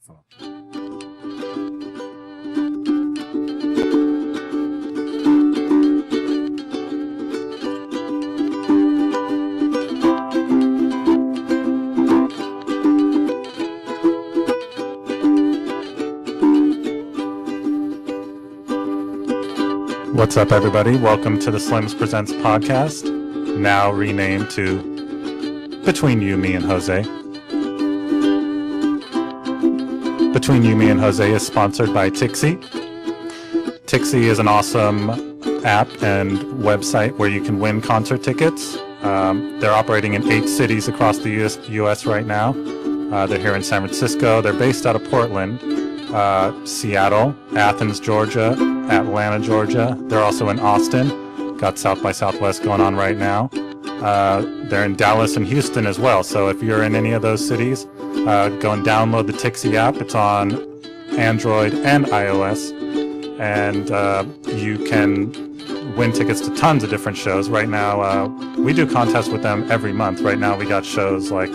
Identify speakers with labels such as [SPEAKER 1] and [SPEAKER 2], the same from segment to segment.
[SPEAKER 1] What's up, everybody? Welcome to the Slims Presents podcast, now renamed to Between You, Me, and Jose. Between You, Me, and Jose is sponsored by Tixi. Tixi is an awesome app and website where you can win concert tickets. They're operating in 8 cities across the U.S. right now. They're here in San Francisco. They're based out of Portland, Seattle, Athens, Georgia, Atlanta, Georgia. They're also in Austin. Got South by Southwest going on right now. They're in Dallas and Houston as well. So if you're in any of those cities, go and download the Tixi app. It's on Android and iOS. And you can win tickets to tons of different shows. Right now, we do contests with them every month. Right now, we got shows like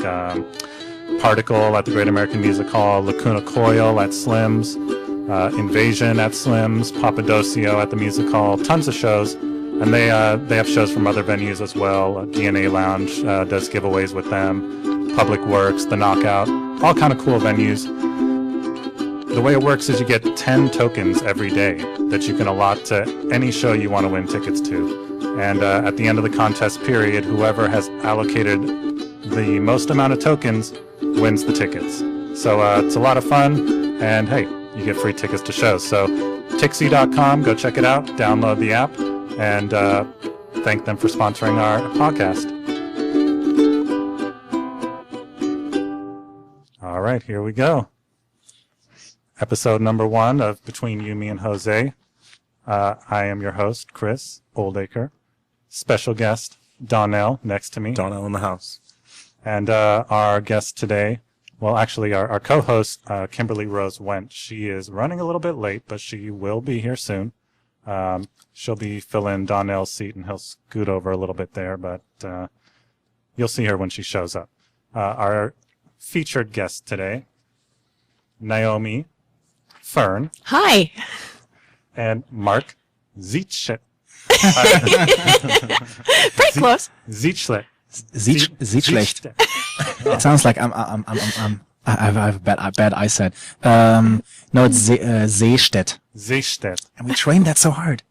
[SPEAKER 1] Particle at the Great American Music Hall, Lacuna Coil at Slim's, Invasion at Slim's, Papadosio at the Music Hall, tons of shows. And they have shows from other venues as well. DNA Lounge does giveaways with them, Public Works, The Knockout, all kind of cool venues. The way it works is you get 10 tokens every day that you can allot to any show you want to win tickets to. And at the end of the contest period, whoever has allocated the most amount of tokens wins the tickets. So it's a lot of fun, and hey, you get free tickets to shows. So Tixi.com, go check it out, download the app, and thank them for sponsoring our podcast. All right, here we go. Episode number 1 of Between You, Me, and Jose. I am your host, Chris Oldacre. Special guest, Donnell, next to me.
[SPEAKER 2] Donnell in the house.
[SPEAKER 1] And our guest today, well, actually, our co-host, Kimberly Rose Went. She is running a little bit late, but she will be here soon. She'll be filling Donnell's seat, and he'll scoot over a little bit there, but you'll see her when she shows up. Our featured guest today, Naomi Fern.
[SPEAKER 3] Hi.
[SPEAKER 1] And Mark Zietschlet.
[SPEAKER 3] Pretty close.
[SPEAKER 1] Zietschlet.
[SPEAKER 2] Zietschlecht. It sounds like I have a bad eyesight. No, it's Seestedt.
[SPEAKER 1] Seestedt.
[SPEAKER 2] And we trained that so hard.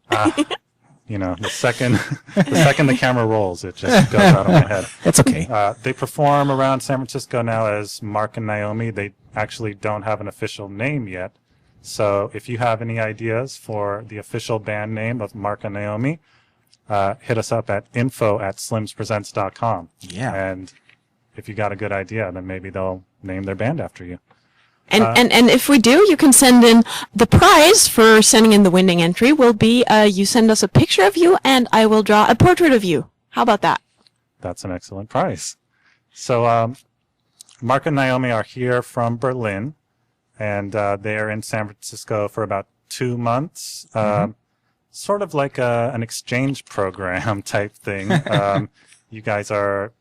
[SPEAKER 1] You know, the second the camera rolls, it just goes out of my head.
[SPEAKER 2] It's okay.
[SPEAKER 1] They perform around San Francisco now as Mark and Naomi. They actually don't have an official name yet. So if you have any ideas for the official band name of Mark and Naomi, hit us up at info@slimspresents.com.
[SPEAKER 2] Yeah.
[SPEAKER 1] And if you got a good idea, then maybe they'll name their band after you.
[SPEAKER 3] And if we do, you can send in the prize for sending in the winning entry will be you send us a picture of you and I will draw a portrait of you. How about that?
[SPEAKER 1] That's an excellent prize. So Mark and Naomi are here from Berlin, and they are in San Francisco for about 2 months. Sort of like an exchange program type thing. You guys are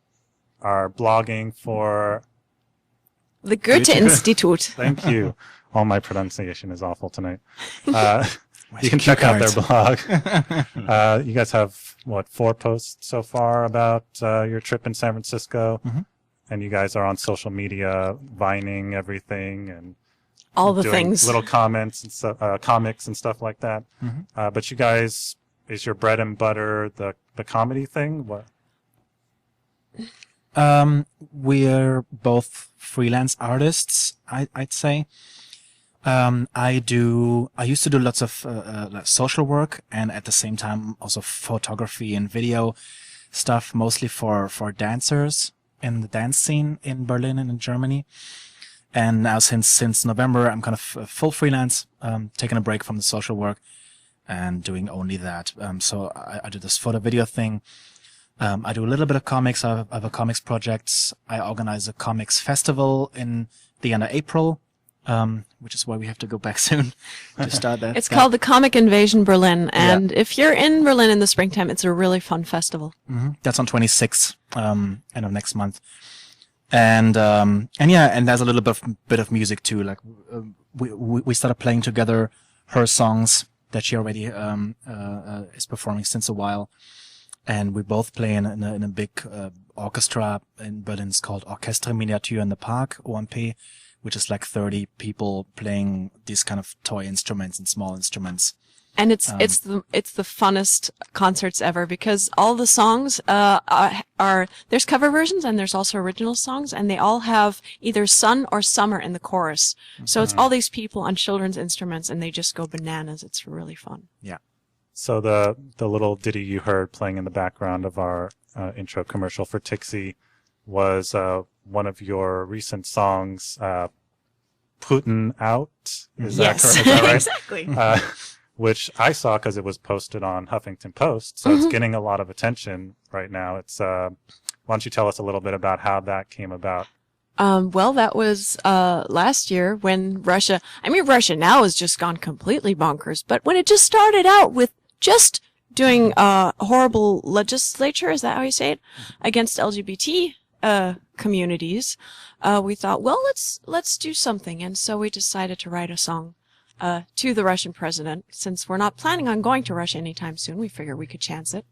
[SPEAKER 1] blogging for
[SPEAKER 3] the Goethe-Institut.
[SPEAKER 1] Thank you. All my pronunciation is awful tonight. You can check out their blog. You guys have, 4 posts so far about your trip in San Francisco?
[SPEAKER 2] Mm-hmm.
[SPEAKER 1] And you guys are on social media, vining everything, and
[SPEAKER 3] all the
[SPEAKER 1] doing
[SPEAKER 3] things.
[SPEAKER 1] Little comments and comics and stuff like that.
[SPEAKER 2] Mm-hmm.
[SPEAKER 1] But you guys, is your bread and butter the comedy thing? What?
[SPEAKER 2] We're both freelance artists, I'd say. I used to do lots of like social work, and at the same time also photography and video stuff, mostly for dancers in the dance scene in Berlin and in Germany. And now since November, I'm kind of full freelance, taking a break from the social work and doing only that. So I do this photo video thing. I do a little bit of comics. I have a comics project. I organize a comics festival in the end of April, which is why we have to go back soon to start that.
[SPEAKER 3] It's called the Comic Invasion Berlin. And if you're in Berlin in the springtime, it's a really fun festival.
[SPEAKER 2] Mm-hmm. That's on 26th, end of next month. And yeah, and there's a little bit of music too. Like we started playing together her songs that she already is performing since a while, and we both play in a big orchestra in Berlin. It's called Orchestre Miniature in the Park, OMP, which is like 30 people playing these kind of toy instruments and small instruments.
[SPEAKER 3] And it's the funnest concerts ever because all the songs are there's cover versions and there's also original songs, and they all have either sun or summer in the chorus. So it's all these people on children's instruments and they just go bananas. It's really fun.
[SPEAKER 2] Yeah.
[SPEAKER 1] So the little ditty you heard playing in the background of our intro commercial for Tixi was one of your recent songs, Putin Out. Is that correct? Is that right?
[SPEAKER 3] Exactly.
[SPEAKER 1] Which I saw because it was posted on Huffington Post, so it's getting a lot of attention right now. It's why don't you tell us a little bit about how that came about?
[SPEAKER 3] Well, that was last year when Russia now has just gone completely bonkers, but when it just started out with just doing horrible legislature, is that how you say it, against LGBT communities, we thought, well, let's do something, and so we decided to write a song to the Russian president. Since we're not planning on going to Russia anytime soon, we figured we could chance it.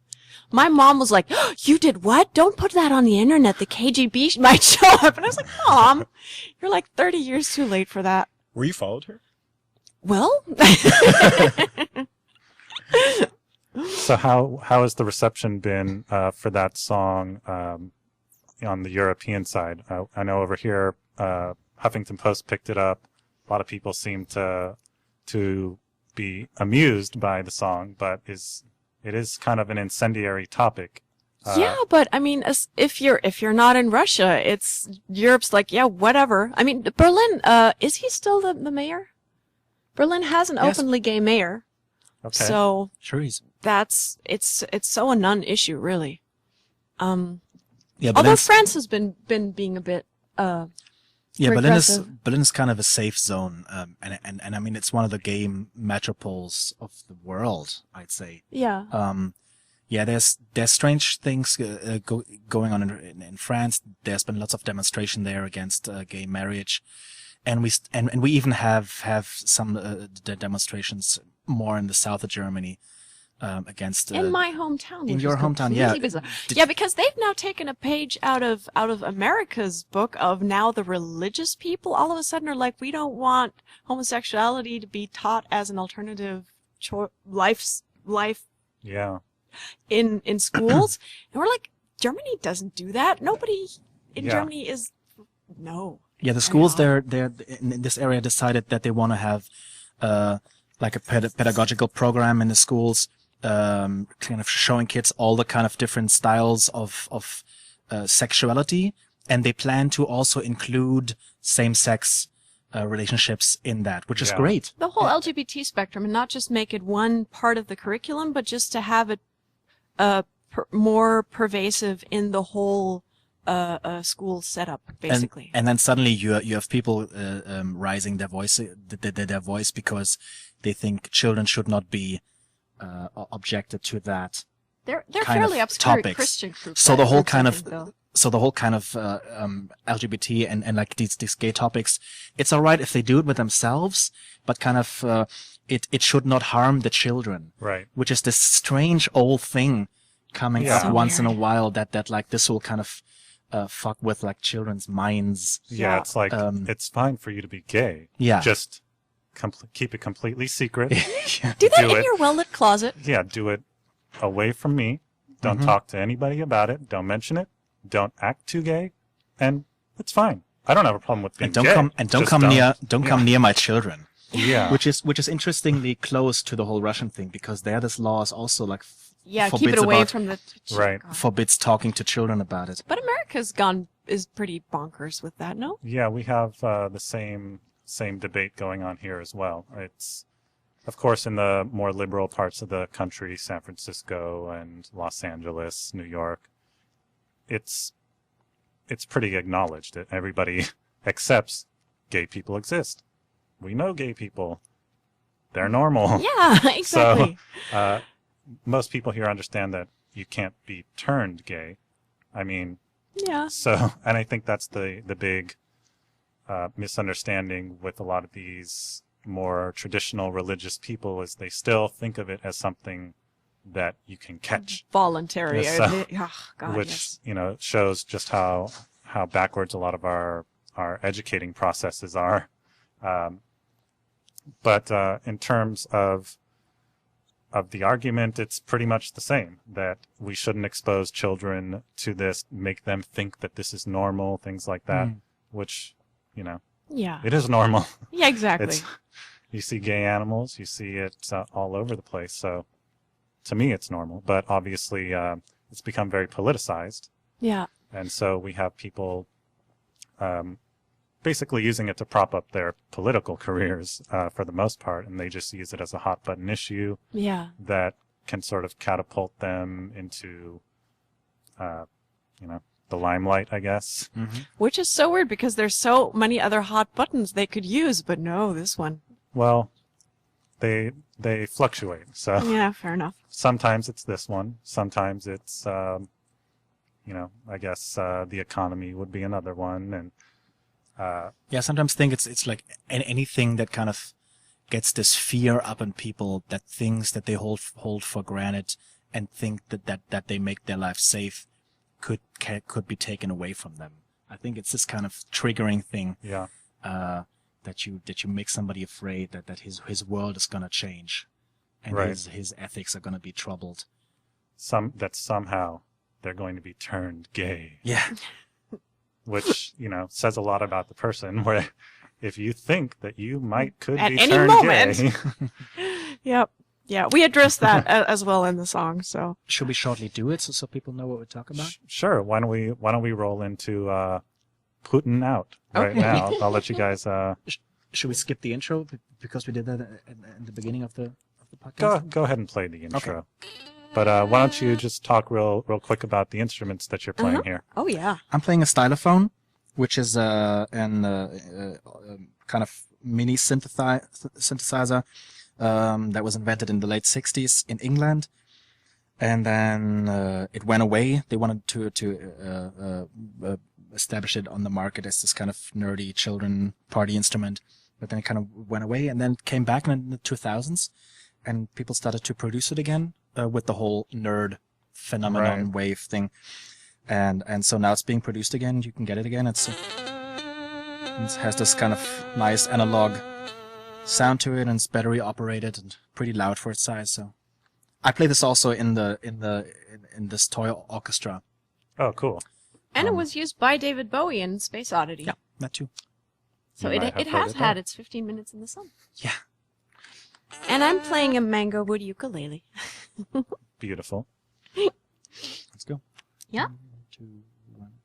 [SPEAKER 3] My mom was like, oh, you did what? Don't put that on the internet. The KGB might show up. And I was like, Mom, you're like 30 years too late for that.
[SPEAKER 4] Were you followed her?
[SPEAKER 3] Well,
[SPEAKER 1] So how has the reception been for that song on the European side? I know over here, Huffington Post picked it up. A lot of people seem to be amused by the song, but it is kind of an incendiary topic.
[SPEAKER 3] yeah, but I mean, if you're not in Russia, it's Europe's like, yeah, whatever. I mean, Berlin, is he still the mayor? Berlin has an
[SPEAKER 2] Yes.
[SPEAKER 3] openly gay mayor.
[SPEAKER 1] Okay.
[SPEAKER 3] So
[SPEAKER 2] Sure is.
[SPEAKER 3] it's so a non-issue, really.
[SPEAKER 2] Yeah,
[SPEAKER 3] Although France has been being a bit
[SPEAKER 2] Yeah,
[SPEAKER 3] regressive.
[SPEAKER 2] Berlin is kind of a safe zone, and I mean it's one of the gay metropoles of the world, I'd say.
[SPEAKER 3] yeah.
[SPEAKER 2] Yeah, there's strange things going on in France. There's been lots of demonstration there against gay marriage, and we even have some demonstrations more in the south of Germany against.
[SPEAKER 3] In my hometown.
[SPEAKER 2] in
[SPEAKER 3] which
[SPEAKER 2] your
[SPEAKER 3] is
[SPEAKER 2] hometown,
[SPEAKER 3] completely
[SPEAKER 2] yeah.
[SPEAKER 3] bizarre.
[SPEAKER 2] Did-
[SPEAKER 3] Yeah, because they've now taken a page out of America's book of now the religious people all of a sudden are like, we don't want homosexuality to be taught as an alternative life
[SPEAKER 1] Yeah.
[SPEAKER 3] in schools. And we're like, Germany doesn't do that. Nobody in
[SPEAKER 1] Yeah.
[SPEAKER 3] Germany is no.
[SPEAKER 2] Yeah, the schools they're in this area decided that they want to have like a pedagogical program in the schools, kind of showing kids all the kind of different styles of sexuality, and they plan to also include same-sex relationships in that, which is
[SPEAKER 1] Yeah.
[SPEAKER 2] great.
[SPEAKER 3] The whole LGBT spectrum, and not just make it one part of the curriculum, but just to have it more pervasive in the whole school setup, basically.
[SPEAKER 2] And then suddenly you have people rising their voice because they think children should not be objected to that.
[SPEAKER 3] They're
[SPEAKER 2] kind
[SPEAKER 3] fairly
[SPEAKER 2] of
[SPEAKER 3] obscure
[SPEAKER 2] topics.
[SPEAKER 3] Christian groups.
[SPEAKER 2] So the whole
[SPEAKER 3] groups, I
[SPEAKER 2] kind
[SPEAKER 3] think,
[SPEAKER 2] of
[SPEAKER 3] though.
[SPEAKER 2] so the whole kind of LGBT and like these gay topics, it's all right if they do it with themselves, but kind of it should not harm the children,
[SPEAKER 1] Right.
[SPEAKER 2] which is this strange old thing coming
[SPEAKER 1] Yeah.
[SPEAKER 2] up
[SPEAKER 1] So
[SPEAKER 2] once in a
[SPEAKER 3] weird.
[SPEAKER 2] while that like this will kind of fuck with like children's minds.
[SPEAKER 1] Yeah, it's like it's fine for you to be gay.
[SPEAKER 2] Yeah.
[SPEAKER 1] Just keep it completely secret.
[SPEAKER 2] Yeah.
[SPEAKER 3] Do that
[SPEAKER 1] do
[SPEAKER 3] in
[SPEAKER 1] it.
[SPEAKER 3] your well-lit closet.
[SPEAKER 1] Yeah, do it away from me. Don't
[SPEAKER 2] Mm-hmm.
[SPEAKER 1] talk to anybody about it. Don't mention it. Don't act too gay, and it's fine. I don't have a problem with being
[SPEAKER 2] And don't
[SPEAKER 1] gay.
[SPEAKER 2] come
[SPEAKER 1] Just
[SPEAKER 2] come near my children.
[SPEAKER 1] Yeah.
[SPEAKER 2] Which is interestingly close to the whole Russian thing, because there this law is also like
[SPEAKER 3] Yeah, keep
[SPEAKER 2] forbids
[SPEAKER 3] it away
[SPEAKER 2] about-
[SPEAKER 3] from the.
[SPEAKER 1] Right.
[SPEAKER 3] God.
[SPEAKER 2] forbids talking to children about it.
[SPEAKER 3] But America's is pretty bonkers with that, no?
[SPEAKER 1] Yeah, we have the same debate going on here as well. It's, of course, in the more liberal parts of the country, San Francisco and Los Angeles, New York, it's pretty acknowledged that everybody accepts gay people exist. We know gay people. They're normal.
[SPEAKER 3] Yeah, exactly.
[SPEAKER 1] Most people here understand that you can't be turned gay. I mean,
[SPEAKER 3] Yeah.
[SPEAKER 1] So, and I think that's the big misunderstanding with a lot of these more traditional religious people is they still think of it as something that you can catch,
[SPEAKER 3] Voluntary.
[SPEAKER 1] Yes, so-
[SPEAKER 3] Oh, God,
[SPEAKER 1] which
[SPEAKER 3] yes.
[SPEAKER 1] shows just how backwards a lot of our educating processes are. But in terms of the argument, it's pretty much the same, that we shouldn't expose children to this, make them think that this is normal, things like that, which,
[SPEAKER 3] Yeah.
[SPEAKER 1] it is normal.
[SPEAKER 3] Yeah, exactly.
[SPEAKER 1] It's, you see gay animals, you see it all over the place. So to me, it's normal, but obviously it's become very politicized.
[SPEAKER 3] Yeah.
[SPEAKER 1] And so we have people basically using it to prop up their political careers for the most part, and they just use it as a hot button issue
[SPEAKER 3] Yeah.
[SPEAKER 1] that can sort of catapult them into, the limelight, I guess.
[SPEAKER 3] Which is so weird because there's so many other hot buttons they could use, but no, this one.
[SPEAKER 1] Well, they fluctuate. So
[SPEAKER 3] Yeah, fair enough.
[SPEAKER 1] sometimes it's this one, sometimes it's, I guess the economy would be another one, and
[SPEAKER 2] Yeah, sometimes think it's like anything that kind of gets this fear up in people, that things that they hold for granted and think that they make their life safe could be taken away from them. I think it's this kind of triggering thing
[SPEAKER 1] yeah.
[SPEAKER 2] that you make somebody afraid that his world is gonna change and
[SPEAKER 1] Right.
[SPEAKER 2] his ethics are gonna be troubled.
[SPEAKER 1] That somehow they're going to be turned gay,
[SPEAKER 2] Yeah.
[SPEAKER 1] which, says a lot about the person, where if you think that you could
[SPEAKER 3] At
[SPEAKER 1] be
[SPEAKER 3] any
[SPEAKER 1] turned
[SPEAKER 3] moment.
[SPEAKER 1] gay.
[SPEAKER 3] Yep. Yeah, we addressed that as well in the song, so.
[SPEAKER 2] Should we shortly do it so people know what we're talking about?
[SPEAKER 1] Sure. Why don't we roll into Putin out right
[SPEAKER 3] Okay.
[SPEAKER 1] now? I'll let you guys
[SPEAKER 2] Should we skip the intro because we did that in the beginning of the podcast?
[SPEAKER 1] go ahead and play the intro. But why don't you just talk real quick about the instruments that you're playing here?
[SPEAKER 3] Oh, yeah.
[SPEAKER 2] I'm playing a stylophone, which is kind of mini synthesizer that was invented in the late 60s in England. And then it went away. They wanted to establish it on the market as this kind of nerdy children party instrument. But then it kind of went away and then came back in the 2000s. And people started to produce it again with the whole nerd phenomenon
[SPEAKER 1] Right.
[SPEAKER 2] wave thing. And so now it's being produced again. You can get it again. It has this kind of nice analog sound to it, and it's battery operated and pretty loud for its size. So I play this also in this toy orchestra.
[SPEAKER 1] Oh, cool.
[SPEAKER 3] And it was used by David Bowie in Space Oddity.
[SPEAKER 2] Yeah, that too.
[SPEAKER 3] So
[SPEAKER 1] You
[SPEAKER 3] it
[SPEAKER 1] might have heard
[SPEAKER 3] has
[SPEAKER 1] it
[SPEAKER 3] had
[SPEAKER 1] there.
[SPEAKER 3] its 15 minutes in the sun.
[SPEAKER 2] Yeah.
[SPEAKER 3] And I'm playing a mango wood ukulele.
[SPEAKER 1] Beautiful.
[SPEAKER 2] Let's go.
[SPEAKER 3] Yeah.
[SPEAKER 2] 1,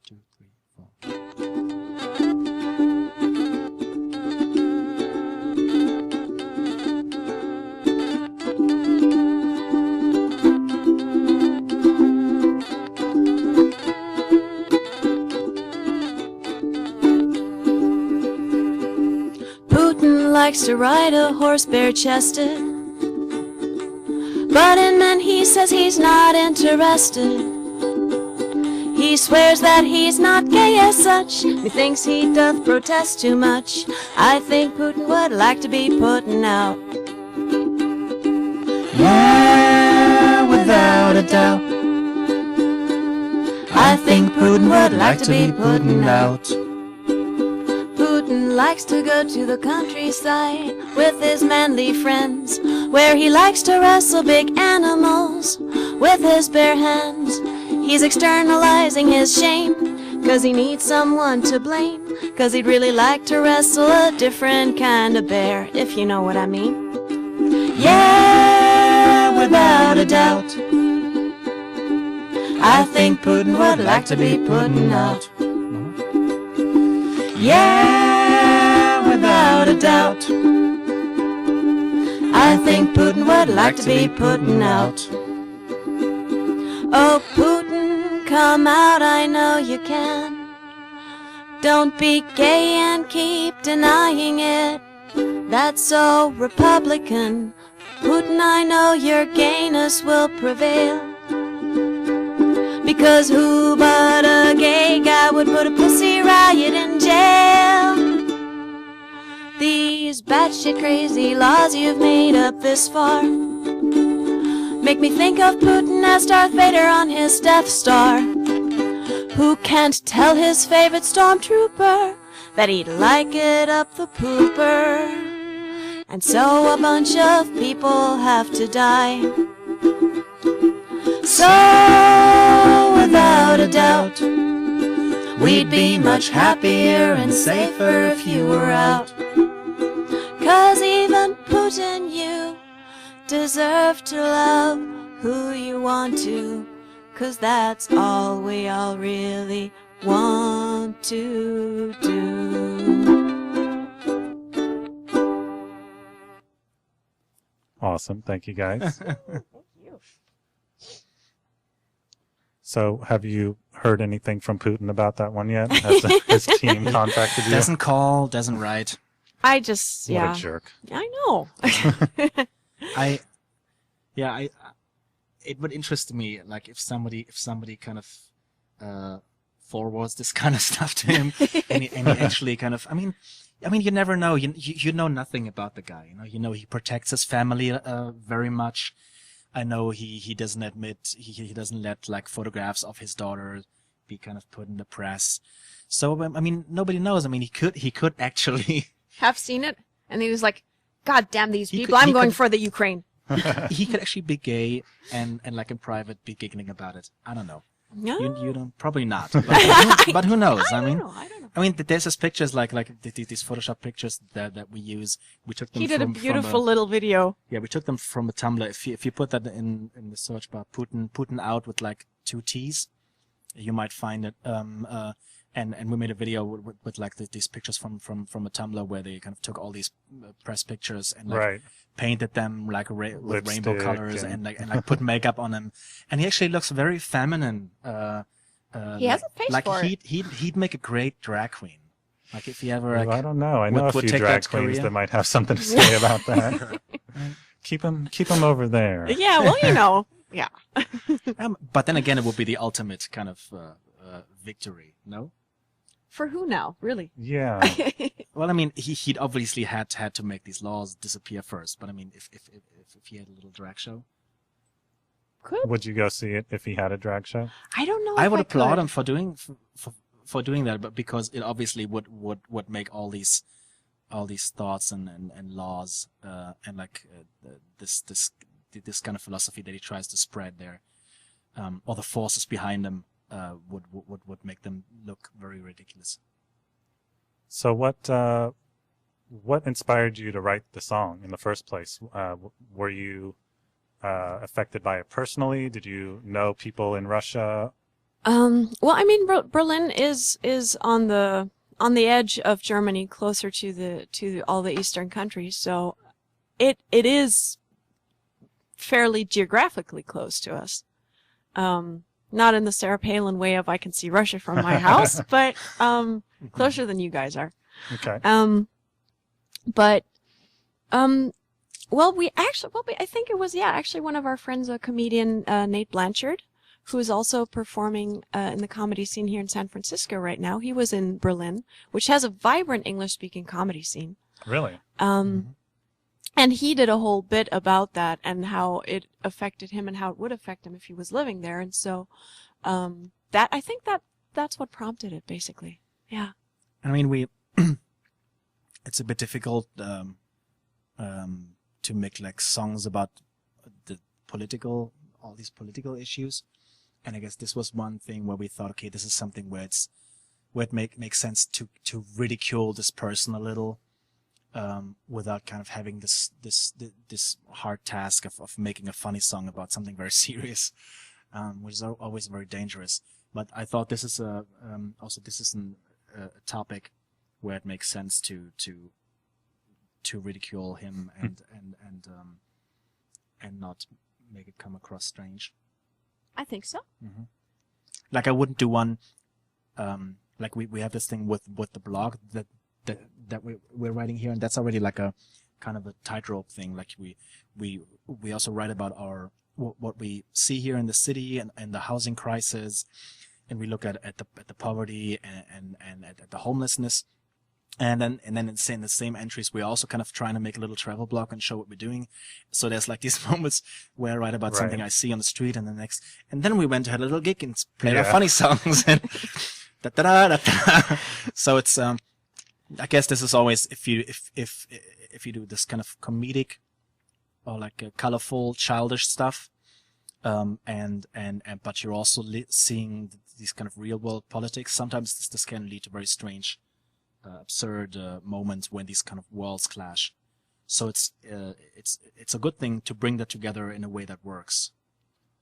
[SPEAKER 2] 2, 3, 4.
[SPEAKER 3] Putin likes to ride a horse bare-chested, but in men he says he's not interested. He swears that he's not gay as such. He thinks he doth protest too much. I think Putin would like to be putting out.
[SPEAKER 2] Yeah, without a doubt.
[SPEAKER 3] I think Putin would like to be putting out.
[SPEAKER 2] out.
[SPEAKER 3] Putin likes to go to the countryside with his manly friends, where he likes to wrestle big animals with his bare hands. He's externalizing his shame, 'cause he needs someone to blame, 'cause he'd really like to wrestle a different kind of bear, if you know what I mean. Yeah, without a doubt. I think Putin would like to be putting out. Yeah, without a doubt. I think Putin would like to be putting out. Oh, Putin, come out, I know you can. Don't be gay and keep denying it. That's so Republican. Putin, I know your gayness will prevail. Because who but a gay these batshit crazy laws you've made up this far make me think of Putin as Darth Vader on his Death Star, who can't tell his favorite stormtrooper that he'd like it up the pooper. And so a bunch of people have to die. So without a doubt, we'd be much happier and safer if you were out. 'Cause even Putin, you deserve to love who you want to. 'Cause that's all we all really want to do.
[SPEAKER 1] Awesome. Thank you, guys. So have you heard anything from Putin about that one yet? Has his team contacted you?
[SPEAKER 2] Doesn't call, doesn't write.
[SPEAKER 3] I just,
[SPEAKER 1] What
[SPEAKER 3] yeah.
[SPEAKER 1] a jerk.
[SPEAKER 3] I know.
[SPEAKER 2] It would interest me, like, if somebody kind of forwards this kind of stuff to him, and he actually kind of, I mean, you never know. You know nothing about the guy. You know he protects his family very much. I know he doesn't admit, he doesn't let like photographs of his daughter be kind of put in the press. So I mean, nobody knows. I mean, he could actually
[SPEAKER 3] Have seen it, and he was like, God damn these
[SPEAKER 2] He
[SPEAKER 3] people,
[SPEAKER 2] could-
[SPEAKER 3] I'm
[SPEAKER 2] he
[SPEAKER 3] going
[SPEAKER 2] could-
[SPEAKER 3] for the Ukraine.
[SPEAKER 2] he could actually be gay and like in private be giggling about it. I don't know.
[SPEAKER 3] No.
[SPEAKER 2] You don't, probably not. But who knows?
[SPEAKER 3] I don't know.
[SPEAKER 2] I mean, there's these pictures like these Photoshop pictures that we use. We took them.
[SPEAKER 3] He did a
[SPEAKER 2] from
[SPEAKER 3] beautiful little video.
[SPEAKER 2] Yeah, we took them from a Tumblr. If you put that in the search bar, Putin out with like 2 T's, you might find it. And we made a video with like these pictures from a Tumblr where they kind of took all these press pictures and like
[SPEAKER 1] Right.
[SPEAKER 2] painted them like with rainbow
[SPEAKER 1] Lipstick
[SPEAKER 2] colors
[SPEAKER 1] and-
[SPEAKER 2] and like put makeup on them. And he actually looks very feminine.
[SPEAKER 3] He has a face
[SPEAKER 2] like
[SPEAKER 3] for it.
[SPEAKER 2] he'd make a great drag queen. Like if he ever
[SPEAKER 1] Well,
[SPEAKER 2] like
[SPEAKER 1] I don't know. I know a
[SPEAKER 2] would
[SPEAKER 1] few
[SPEAKER 2] take
[SPEAKER 1] drag
[SPEAKER 2] that
[SPEAKER 1] queens
[SPEAKER 2] career.
[SPEAKER 1] that might have something to say about that. keep them over there.
[SPEAKER 3] Yeah, well, you know. Yeah.
[SPEAKER 2] but then again, it would be the ultimate kind of victory. No.
[SPEAKER 3] For who now, really?
[SPEAKER 1] Yeah.
[SPEAKER 2] Well, I mean, he'd obviously had to make these laws disappear first. But I mean, if he had a little drag show,
[SPEAKER 3] Could.
[SPEAKER 1] Would you go see it if he had a drag show?
[SPEAKER 3] I don't know.
[SPEAKER 2] I
[SPEAKER 3] if
[SPEAKER 2] would applaud
[SPEAKER 3] could.
[SPEAKER 2] him for doing that, but because it obviously would make all these thoughts and laws and like this kind of philosophy that he tries to spread there, or the forces behind them would make them look very ridiculous.
[SPEAKER 1] So what inspired you to write the song in the first place? Were you affected by it personally? Did you know people in Russia?
[SPEAKER 3] Well, I mean, Berlin is on the edge of Germany, closer to all the eastern countries, so it is fairly geographically close to us. Not in the Sarah Palin way of I can see Russia from my house, but closer than you guys are.
[SPEAKER 1] Okay.
[SPEAKER 3] I think it was, actually one of our friends, a comedian, Nate Blanchard, who is also performing in the comedy scene here in San Francisco right now. He was in Berlin, which has a vibrant English-speaking comedy scene.
[SPEAKER 1] Really?
[SPEAKER 3] And he did a whole bit about that and how it affected him and how it would affect him if he was living there. And so, I think that's what prompted it, basically. Yeah.
[SPEAKER 2] I mean, it's a bit difficult to make like songs about all these political issues, and I guess this was one thing where we thought, okay, this is something where it makes sense to ridicule this person a little, without kind of having this hard task of making a funny song about something very serious, which is always very dangerous. But I thought this is a topic where it makes sense to ridicule him and not make it come across strange.
[SPEAKER 3] I think so.
[SPEAKER 2] Mm-hmm. Like I wouldn't do one, like we have this thing with the blog that we're writing here, and that's already like a kind of a tightrope thing. Like we also write about what we see here in the city and the housing crisis, and we look at the poverty and at the homelessness. And then in the same entries, we're also kind of trying to make a little travel blog and show what we're doing. So there's like these moments where I write about something I see on the street, and then we went to had a little gig and played our funny songs and da da da da da. So it's I guess this is always if you do this kind of comedic or like colorful, childish stuff, and but you're also seeing these kind of real world politics. Sometimes this can lead to very strange, absurd moments when these kind of worlds clash. So it's a good thing to bring that together in a way that works.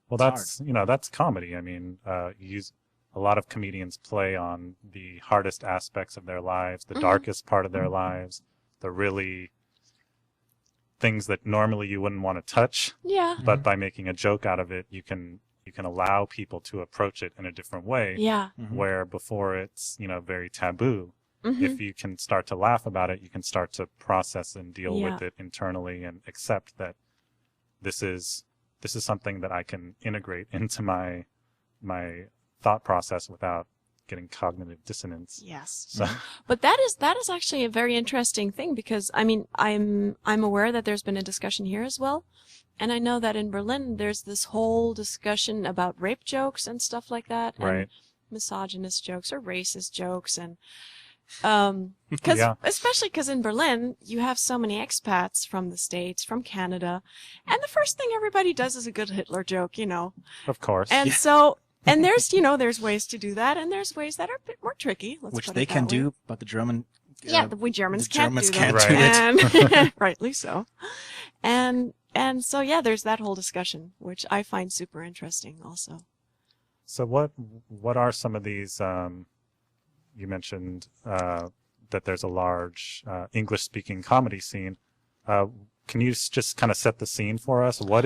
[SPEAKER 1] Well, that's comedy. I mean, a lot of comedians play on the hardest aspects of their lives, the darkest part of their lives, the really things that normally you wouldn't want to touch.
[SPEAKER 3] Yeah.
[SPEAKER 1] But by making a joke out of it, you can allow people to approach it in a different way.
[SPEAKER 3] Yeah.
[SPEAKER 1] Where before it's, very taboo. If you can start to laugh about it, you can start to process and deal with it internally and accept that this is something that I can integrate into my thought process without getting cognitive dissonance.
[SPEAKER 3] Yes.
[SPEAKER 1] So.
[SPEAKER 3] But that is actually a very interesting thing, because I mean, I'm aware that there's been a discussion here as well. And I know that in Berlin there's this whole discussion about rape jokes and stuff like that, and
[SPEAKER 1] right.
[SPEAKER 3] misogynist jokes or racist jokes, and especially because in Berlin you have so many expats from the States, from Canada, and the first thing everybody does is a good Hitler joke,
[SPEAKER 1] Of course.
[SPEAKER 3] And so, and there's ways to do that, and there's ways that are a bit more tricky.
[SPEAKER 2] Which they can do, but the German.
[SPEAKER 3] We Germans can't do
[SPEAKER 2] that.
[SPEAKER 3] Right. And rightly so. And so there's that whole discussion, which I find super interesting also.
[SPEAKER 1] So what are some of these? You mentioned that there's a large English-speaking comedy scene. Can you just kind of set the scene for us? What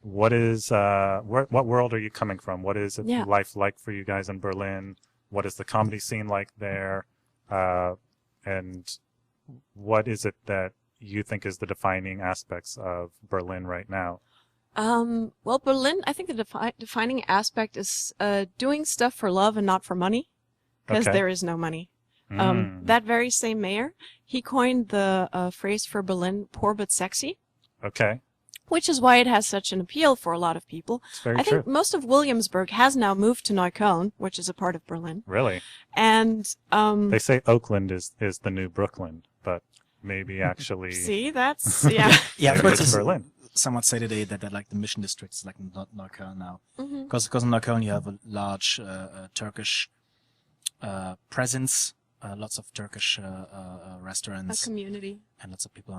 [SPEAKER 1] world are you coming from? What is life like for you guys in Berlin? What is the comedy scene like there? And what is it that you think is the defining aspects of Berlin right now?
[SPEAKER 3] Well, Berlin, I think the defining aspect is doing stuff for love and not for money. Because there is no money. That very same mayor, he coined the phrase for Berlin, poor but sexy.
[SPEAKER 1] Okay.
[SPEAKER 3] Which is why it has such an appeal for a lot of people.
[SPEAKER 1] It's very
[SPEAKER 3] I think most of Williamsburg has now moved to Neukölln, which is a part of Berlin.
[SPEAKER 1] Really?
[SPEAKER 3] And
[SPEAKER 1] they say Oakland is the new Brooklyn, but maybe actually...
[SPEAKER 3] See, that's... Yeah.
[SPEAKER 1] It's Berlin.
[SPEAKER 2] Someone said today that like the Mission District is like not Neukölln now. Because in Neukölln you have a large Turkish presence, lots of Turkish restaurants,
[SPEAKER 3] a community,
[SPEAKER 2] and lots of people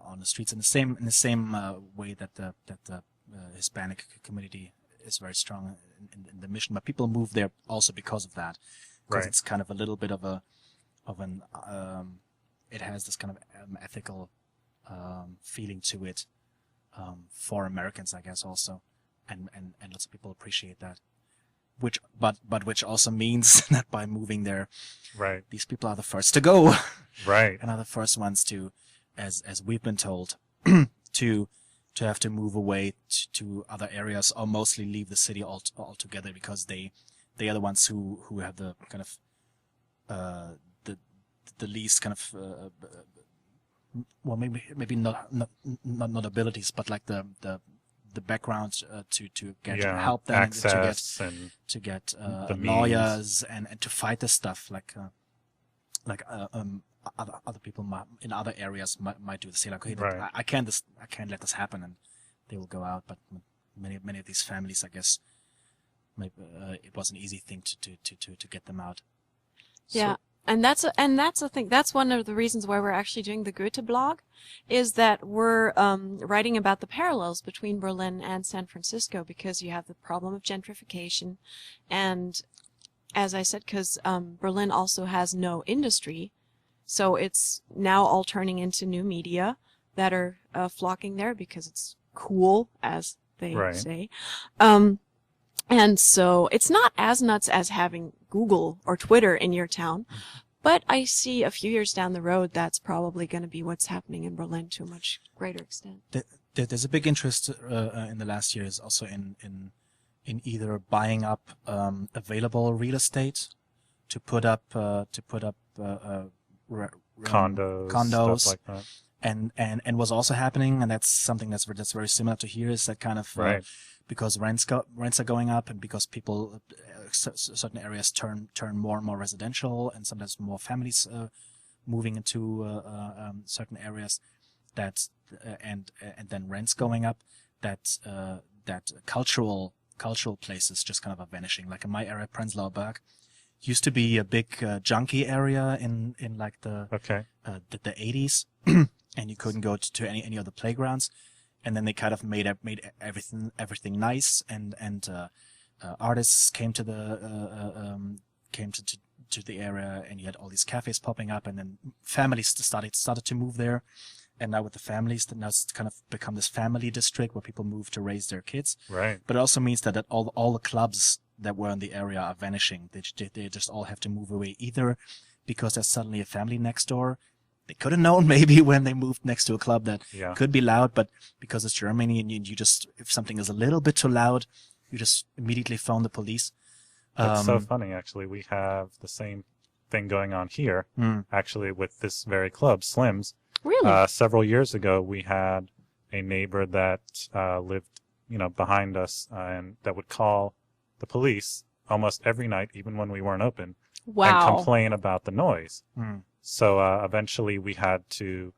[SPEAKER 2] on the streets. In the same way that the Hispanic community is very strong in the Mission, but people move there also because of that, because it's kind of a little bit of an it has this kind of ethical feeling to it for Americans, I guess, also, and lots of people appreciate that. Which also means that by moving there, these people are the first to go, and are the first ones to, as we've been told, to have to move away to other areas, or mostly leave the city altogether, because they are the ones who have the kind of the least kind of well, maybe not abilities, but like the background to get help them,
[SPEAKER 1] access
[SPEAKER 2] to get lawyers and to fight this stuff, like other people in other areas might do. They say like, okay, I can't let this happen, and they will go out. But many of these families, I guess, it was an easy thing to get them out.
[SPEAKER 3] Yeah. And that's the thing. That's one of the reasons why we're actually doing the Goethe blog, is that we're writing about the parallels between Berlin and San Francisco, because you have the problem of gentrification, and as I said, because Berlin also has no industry, so it's now all turning into new media that are flocking there because it's cool, as they say. And so it's not as nuts as having Google or Twitter in your town, but I see a few years down the road that's probably going to be what's happening in Berlin to a much greater extent.
[SPEAKER 2] There's a big interest in the last years also in either buying up available real estate to put up
[SPEAKER 1] condos, stuff like that.
[SPEAKER 2] And what's also happening, and that's something that's very similar to here, is that kind of
[SPEAKER 1] Right.
[SPEAKER 2] because rents are going up, and because people certain areas turn more and more residential, and sometimes more families moving into certain areas, that and then rents going up, that cultural places just kind of are vanishing. Like in my area, Prenzlauer Berg used to be a big junkie area in like the
[SPEAKER 1] Okay.
[SPEAKER 2] the 80s, and you couldn't go to any of the playgrounds, and then they kind of made everything nice, and artists came to the to the area, and you had all these cafes popping up, and then families started to move there. And now with the families, now it's kind of become this family district where people move to raise their kids.
[SPEAKER 1] Right.
[SPEAKER 2] But it also means that all the clubs that were in the area are vanishing. They just all have to move away, either because there's suddenly a family next door. They could have known maybe when they moved next to a club that could be loud, but because it's Germany and you just, if something is a little bit too loud, you just immediately phone the police.
[SPEAKER 1] That's so funny, actually. We have the same thing going on here, actually, with this very club, Slim's.
[SPEAKER 3] Really?
[SPEAKER 1] Several years ago, we had a neighbor that lived, behind us, and that would call the police almost every night, even when we weren't open,
[SPEAKER 3] Wow.
[SPEAKER 1] and complain about the noise. So eventually, we had to,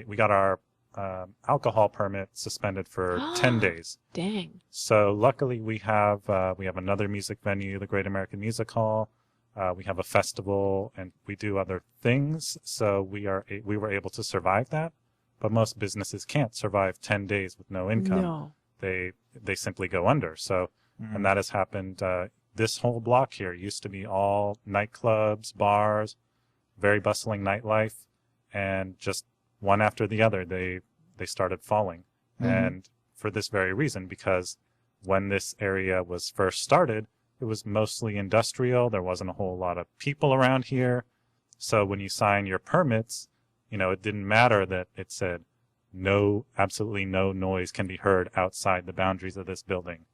[SPEAKER 1] we got our alcohol permit suspended for 10 days.
[SPEAKER 3] Dang.
[SPEAKER 1] So luckily, we have another music venue, the Great American Music Hall. We have a festival, and we do other things, so we were able to survive that. But most businesses can't survive 10 days with no income.
[SPEAKER 3] No.
[SPEAKER 1] They simply go under. So, and that has happened. This whole block here used to be all nightclubs, bars, very bustling nightlife, and just one after the other, they started falling. And for this very reason, because when this area was first started, it was mostly industrial. There wasn't a whole lot of people around here. So when you sign your permits, it didn't matter that it said absolutely no noise can be heard outside the boundaries of this building.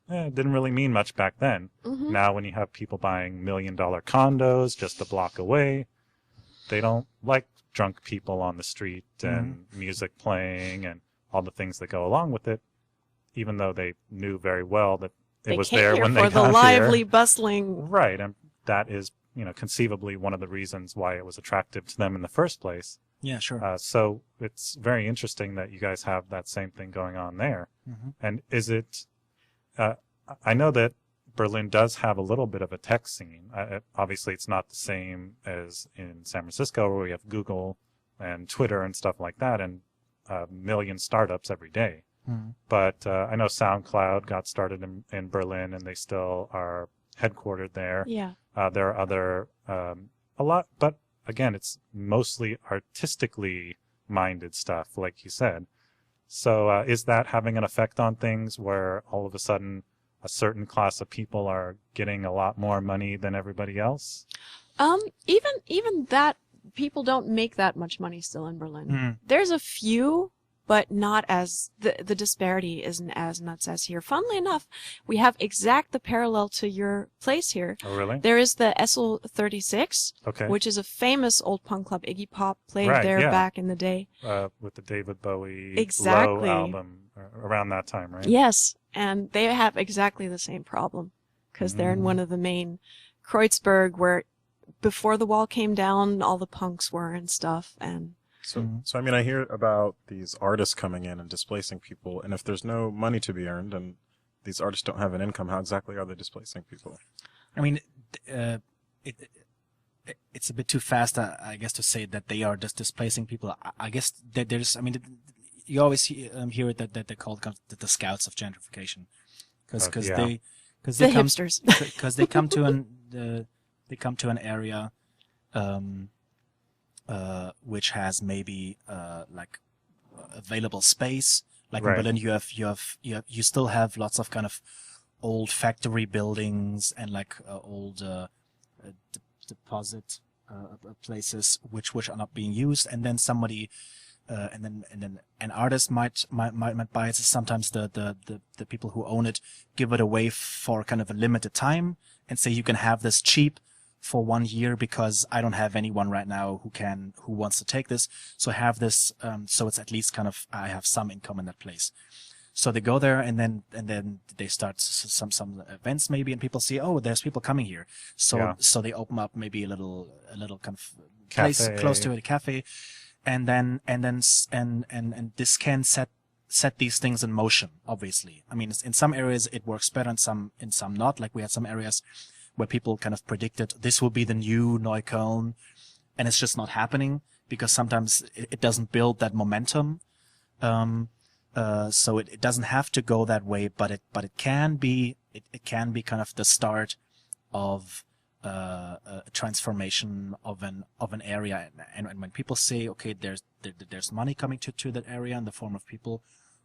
[SPEAKER 1] It didn't really mean much back then. Now when you have people buying $1 million condos just a block away, they don't like drunk people on the street and music playing and all the things that go along with it, even though they knew very well that it was there when they got here.
[SPEAKER 3] For the lively, bustling.
[SPEAKER 1] Right, and that is, conceivably one of the reasons why it was attractive to them in the first place.
[SPEAKER 2] Yeah, sure.
[SPEAKER 1] So it's very interesting that you guys have that same thing going on there. And is it? I know that Berlin does have a little bit of a tech scene. Obviously, it's not the same as in San Francisco, where we have Google and Twitter and stuff like that, and a million startups every day. But I know SoundCloud got started in Berlin, and they still are headquartered there.
[SPEAKER 3] Yeah.
[SPEAKER 1] There are other, a lot, but again, it's mostly artistically minded stuff, like you said. So is that having an effect on things where all of a sudden a certain class of people are getting a lot more money than everybody else?
[SPEAKER 3] Even that, people don't make that much money still in Berlin. There's a few, but not as, the disparity isn't as nuts as here. Funnily enough, we have the parallel to your place here.
[SPEAKER 1] Oh, really?
[SPEAKER 3] There is the SL 36,
[SPEAKER 1] Okay.
[SPEAKER 3] which is a famous old punk club. Iggy Pop played
[SPEAKER 1] Right,
[SPEAKER 3] there
[SPEAKER 1] yeah.
[SPEAKER 3] back in the day.
[SPEAKER 1] With the David Bowie
[SPEAKER 3] Exactly.
[SPEAKER 1] Low album around that time, right?
[SPEAKER 3] Yes, and they have exactly the same problem because they're in one of the main Kreuzberg, where before the wall came down, all the punks were and stuff. And
[SPEAKER 4] So I mean, I hear about these artists coming in and displacing people, and if there's no money to be earned and these artists don't have an income, how exactly are they displacing people?
[SPEAKER 2] I mean, it's a bit too fast, I guess, to say that they are just displacing people. I guess that you always hear it that they're called the scouts of gentrification, because
[SPEAKER 3] the
[SPEAKER 2] they come
[SPEAKER 3] hipsters.
[SPEAKER 2] because they come to an area which has maybe like available space. Like
[SPEAKER 1] Right.
[SPEAKER 2] in Berlin, you still have lots of kind of old factory buildings and like old deposit places which are not being used, and then somebody and then an artist might buy it. Sometimes the people who own it give it away for kind of a limited time and say you can have this cheap for 1 year because I don't have anyone right now who wants to take this. So I have this, so it's at least kind of, I have some income in that place. So they go there and then they start some events maybe, and people see, oh, there's people coming here. So they open up maybe a little kind of place close to it, a cafe, and this can set these things in motion. Obviously, I mean, in some areas it works better, in some not. Like we had some areas where people kind of predicted this will be the new Neukölln, and it's just not happening because sometimes it doesn't build that momentum. So it doesn't have to go that way, but it can be kind of the start of a transformation of an area. And when people say, okay, there's money coming to that area in the form of people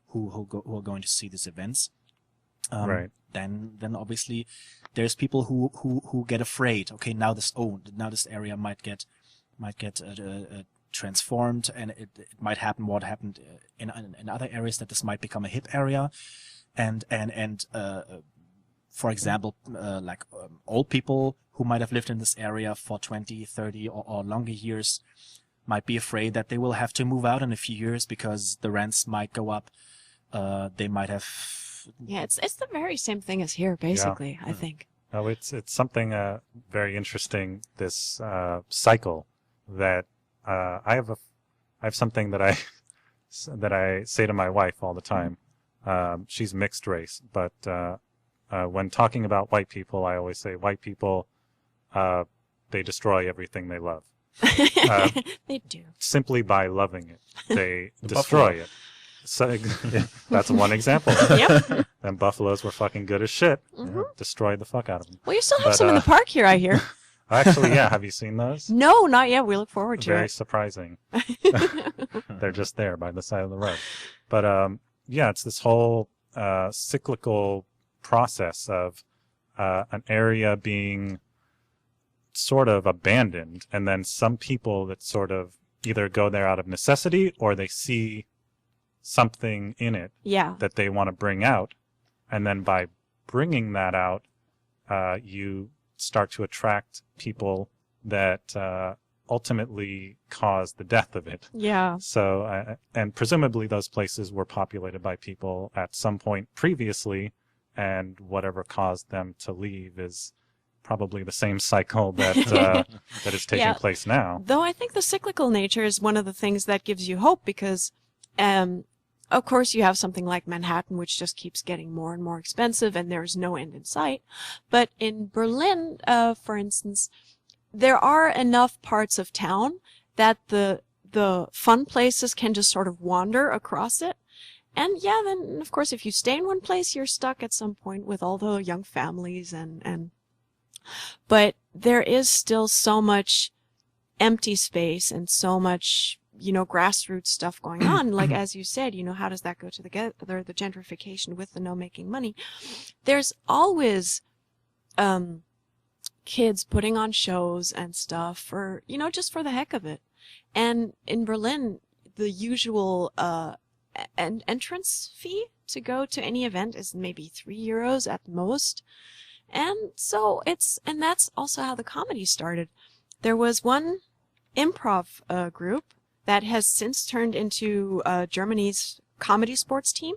[SPEAKER 2] who are going to see these events,
[SPEAKER 1] right.
[SPEAKER 2] Then obviously there's people who get afraid. Okay, now this area might get transformed, and it might happen what happened in other areas, that this might become a hip area, and for example, old people who might have lived in this area for 20, 30 or longer years might be afraid that they will have to move out in a few years because the rents might go up. They might have.
[SPEAKER 3] Yeah, it's the very same thing as here, basically. I think.
[SPEAKER 1] Oh, it's something very interesting. This cycle that I have something that I say to my wife all the time. She's mixed race, but when talking about white people, I always say white people, they destroy everything they love.
[SPEAKER 3] They do.
[SPEAKER 1] Simply by loving it, they destroy it. So that's one example.
[SPEAKER 3] Yep.
[SPEAKER 1] And buffaloes were fucking good as shit.
[SPEAKER 3] Mm-hmm.
[SPEAKER 1] Destroyed the fuck out of them.
[SPEAKER 3] Well, you still have some in the park here, I hear.
[SPEAKER 1] Actually, yeah. Have you seen those?
[SPEAKER 3] No, not yet. We look forward to
[SPEAKER 1] Very
[SPEAKER 3] it.
[SPEAKER 1] surprising. They're just there by the side of the road. But yeah, it's this whole cyclical process of an area being sort of abandoned, and then some people that sort of either go there out of necessity or they see something in it that they want to bring out, and then by bringing that out, you start to attract people that ultimately cause the death of it.
[SPEAKER 3] Yeah.
[SPEAKER 1] So, and presumably those places were populated by people at some point previously, and whatever caused them to leave is probably the same cycle that that is taking place now.
[SPEAKER 3] Though I think the cyclical nature is one of the things that gives you hope, because of course you have something like Manhattan, which just keeps getting more and more expensive and there's no end in sight. But in Berlin, for instance, there are enough parts of town that the fun places can just sort of wander across it. And yeah, then of course if you stay in one place, you're stuck at some point with all the young families but there is still so much empty space and so much, grassroots stuff going on. Like, as you said, how does that go together, the gentrification with the no making money? There's always, kids putting on shows and stuff for, just for the heck of it. And in Berlin, the usual, entrance fee to go to any event is maybe €3 at most. And so that's also how the comedy started. There was one improv group that has since turned into Germany's comedy sports team.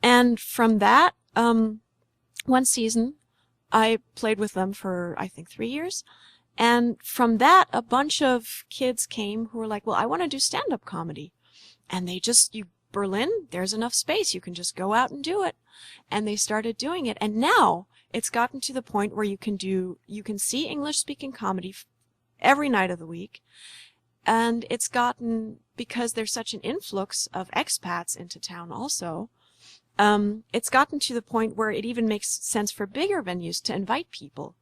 [SPEAKER 3] And from that, one season, I played with them for, I think, 3 years. And from that, a bunch of kids came who were like, well, I want to do stand-up comedy. And Berlin, there's enough space. You can just go out and do it. And they started doing it. And now it's gotten to the point where you can see English-speaking comedy every night of the week. And it's gotten, because there's such an influx of expats into town also, it's gotten to the point where it even makes sense for bigger venues to invite people.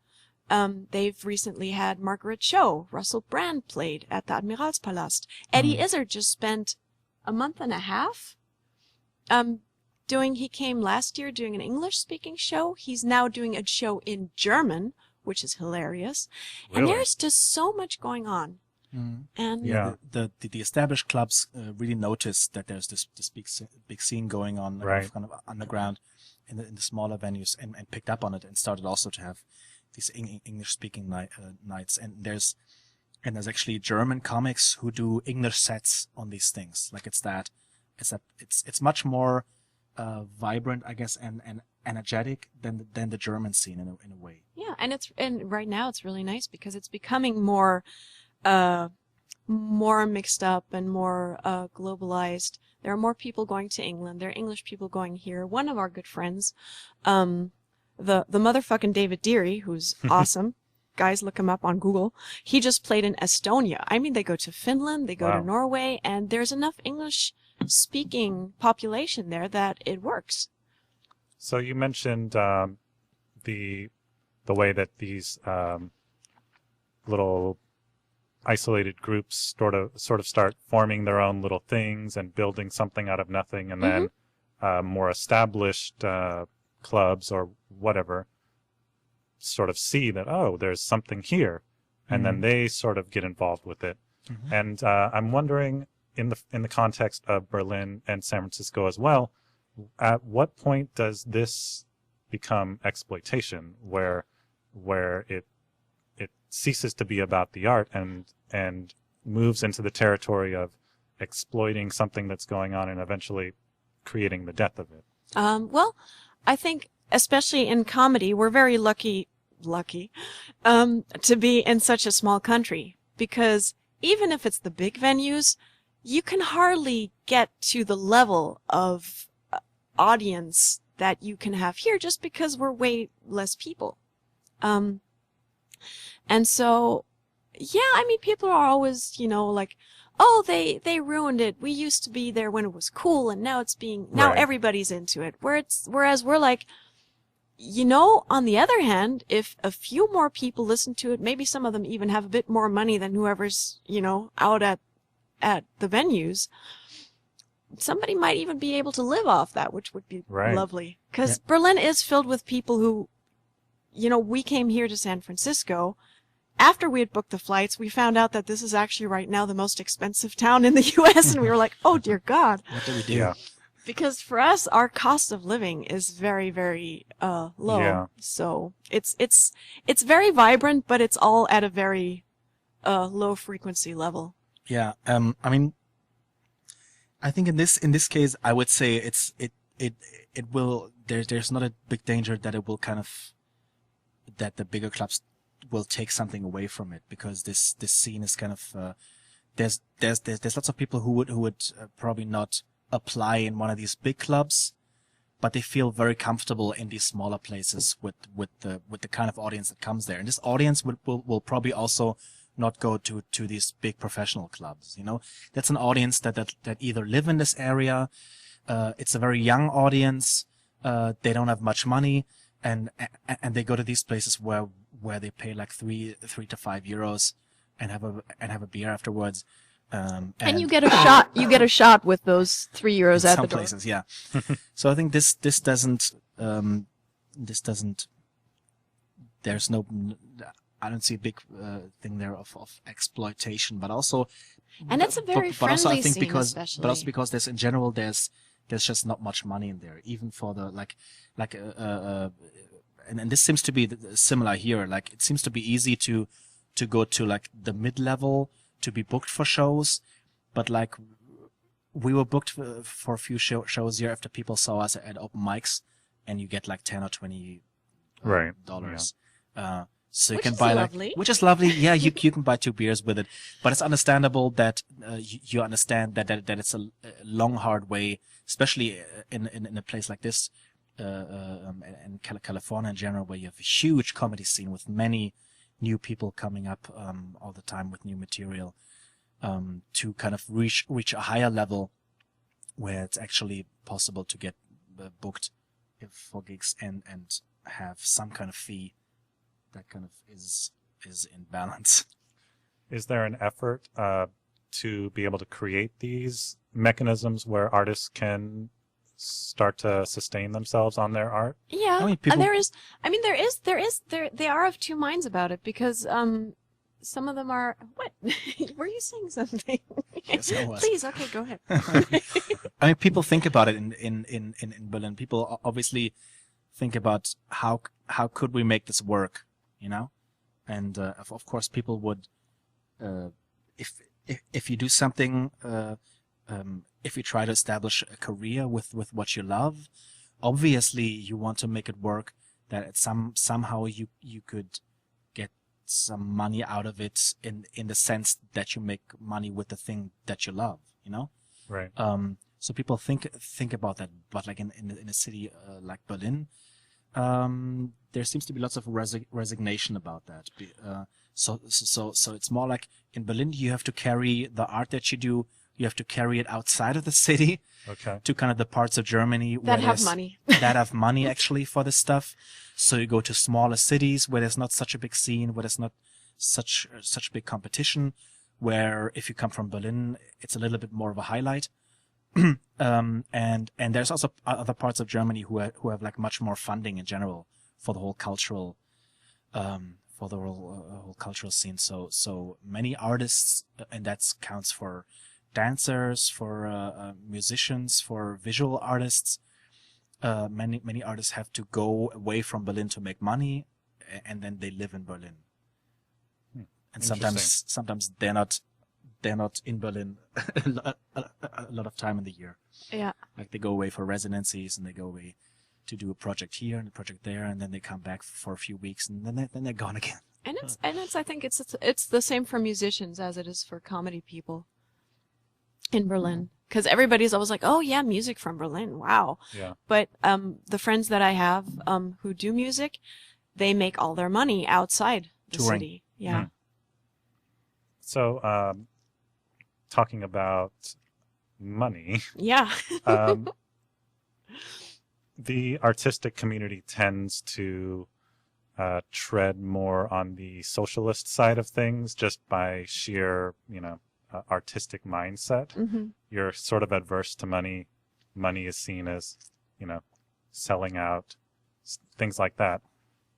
[SPEAKER 3] They've recently had Margaret Cho, Russell Brand played at the Admiralspalast. Eddie Izzard just spent a month and a half he came last year doing an English-speaking show. He's now doing a show in German, which is hilarious.
[SPEAKER 1] Really?
[SPEAKER 3] And there's just so much going on. And
[SPEAKER 2] the established clubs really noticed that there's this big scene going on,
[SPEAKER 1] right,
[SPEAKER 2] kind of underground in the smaller venues, and picked up on it and started also to have English-speaking nights, and there's actually German comics who do English sets on these things. Like it's much more vibrant, I guess, and energetic than the German scene in a way.
[SPEAKER 3] Yeah, and right now it's really nice because it's becoming more mixed up and more globalized. There are more people going to England. There are English people going here. One of our good friends, the motherfucking David Deary, who's awesome. Guys, look him up on Google. He just played in Estonia. I mean, they go to Finland, they go
[SPEAKER 1] Wow.
[SPEAKER 3] to Norway, and there's enough English-speaking population there that it works.
[SPEAKER 1] So you mentioned the way that these little isolated groups sort of start forming their own little things and building something out of nothing, and then more established clubs or whatever sort of see that, oh, there's something here, and then they sort of get involved with it. And I'm wondering, in the context of Berlin and San Francisco as well, at what point does this become exploitation, where it ceases to be about the art and moves into the territory of exploiting something that's going on and eventually creating the death of it?
[SPEAKER 3] Well, I think especially in comedy, we're very lucky to be in such a small country, because even if it's the big venues, you can hardly get to the level of audience that you can have here just because we're way less people. And so, yeah, I mean, people are always, like, oh, they ruined it. We used to be there when it was cool, and now now
[SPEAKER 1] Right.
[SPEAKER 3] everybody's into it. Whereas we're like, on the other hand, if a few more people listen to it, maybe some of them even have a bit more money than whoever's, out at the venues, somebody might even be able to live off that, which would be
[SPEAKER 1] Right.
[SPEAKER 3] lovely. Because Berlin is filled with people who, we came here to San Francisco. After we had booked the flights, we found out that this is actually right now the most expensive town in the U.S., and we were like, oh, dear God.
[SPEAKER 2] What do we do?
[SPEAKER 1] Yeah.
[SPEAKER 3] Because for us, our cost of living is very, very low.
[SPEAKER 1] Yeah.
[SPEAKER 3] So it's very vibrant, but it's all at a very low frequency level.
[SPEAKER 2] Yeah. I mean, I think in this case, I would say it will. There's not a big danger that it will that the bigger clubs will take something away from it, because this scene is kind of there's lots of people who would probably not apply in one of these big clubs, but they feel very comfortable in these smaller places with the kind of audience that comes there. And this audience will probably also not go to these big professional clubs. That's an audience that either live in this area. It's a very young audience. They don't have much money, and they go to these places where they pay like 3 to 5 euros and have a beer afterwards.
[SPEAKER 3] And you get a shot. You get a shot with those 3 euros at
[SPEAKER 2] some
[SPEAKER 3] the door.
[SPEAKER 2] places, yeah. So I think this doesn't. There's no. I don't see a big thing there of exploitation, but also.
[SPEAKER 3] And it's a very
[SPEAKER 2] but also I
[SPEAKER 3] friendly
[SPEAKER 2] think
[SPEAKER 3] scene, especially.
[SPEAKER 2] but also because there's in general there's just not much money in there, even for the and this seems to be similar here. Like, it seems to be easy to go to like the mid-level to be booked for shows, but like we were booked for a few shows here after people saw us at open mics, and you get like $10 or $20
[SPEAKER 1] Right.
[SPEAKER 2] dollars. So you
[SPEAKER 3] Which
[SPEAKER 2] can
[SPEAKER 3] is
[SPEAKER 2] buy
[SPEAKER 3] lovely.
[SPEAKER 2] which is lovely. Yeah, you can buy 2 beers with it, but it's understandable that you understand that it's a long, hard way, especially in a place like this, in California in general, where you have a huge comedy scene with many new people coming up all the time with new material, to kind of reach a higher level where it's actually possible to get booked for gigs and have some kind of fee that kind of is in balance.
[SPEAKER 1] Is there an effort to be able to create these mechanisms where artists can start to sustain themselves on their art?
[SPEAKER 3] Yeah,
[SPEAKER 2] I mean, people-
[SPEAKER 3] they are of two minds about it, because some of them are. What? Were you saying something?
[SPEAKER 2] Yes, I was.
[SPEAKER 3] Please, okay, go ahead.
[SPEAKER 2] I mean, people think about it in Berlin. People obviously think about how could we make this work, you know? And of course, people would, if you do something, if you try to establish a career with what you love, obviously you want to make it work. That somehow you could get some money out of it in the sense that you make money with the thing that you love, you know?
[SPEAKER 1] Right.
[SPEAKER 2] So people think about that, but like in a city like Berlin, there seems to be lots of resignation about that. So it's more like in Berlin, you have to carry the art that you do. You have to carry it outside of the city
[SPEAKER 1] Okay.
[SPEAKER 2] to kind of the parts of Germany
[SPEAKER 3] That have money.
[SPEAKER 2] that have money actually for this stuff. So you go to smaller cities where there's not such a big scene, where there's not such big competition. Where if you come from Berlin, it's a little bit more of a highlight. And there's also other parts of Germany who have like much more funding in general for the whole cultural whole cultural scene. So many artists, and that counts for dancers, for musicians, for visual artists. Many artists have to go away from Berlin to make money, and then they live in Berlin. And sometimes they're not in Berlin a lot of time in the year.
[SPEAKER 3] Yeah.
[SPEAKER 2] Like they go away for residencies, and they go away to do a project here and a project there, and then they come back for a few weeks, and then they're gone again.
[SPEAKER 3] And it's I think it's the same for musicians as it is for comedy people in Berlin, because everybody's always like, oh yeah, music from Berlin, wow.
[SPEAKER 1] Yeah.
[SPEAKER 3] But the friends that I have who do music, they make all their money outside the
[SPEAKER 2] Touring.
[SPEAKER 3] city. Yeah.
[SPEAKER 1] So, talking about money,
[SPEAKER 3] Yeah.
[SPEAKER 1] the artistic community tends to tread more on the socialist side of things just by sheer, artistic mindset.
[SPEAKER 3] Mm-hmm.
[SPEAKER 1] You're sort of adverse to money. Money is seen as, selling out, things like that.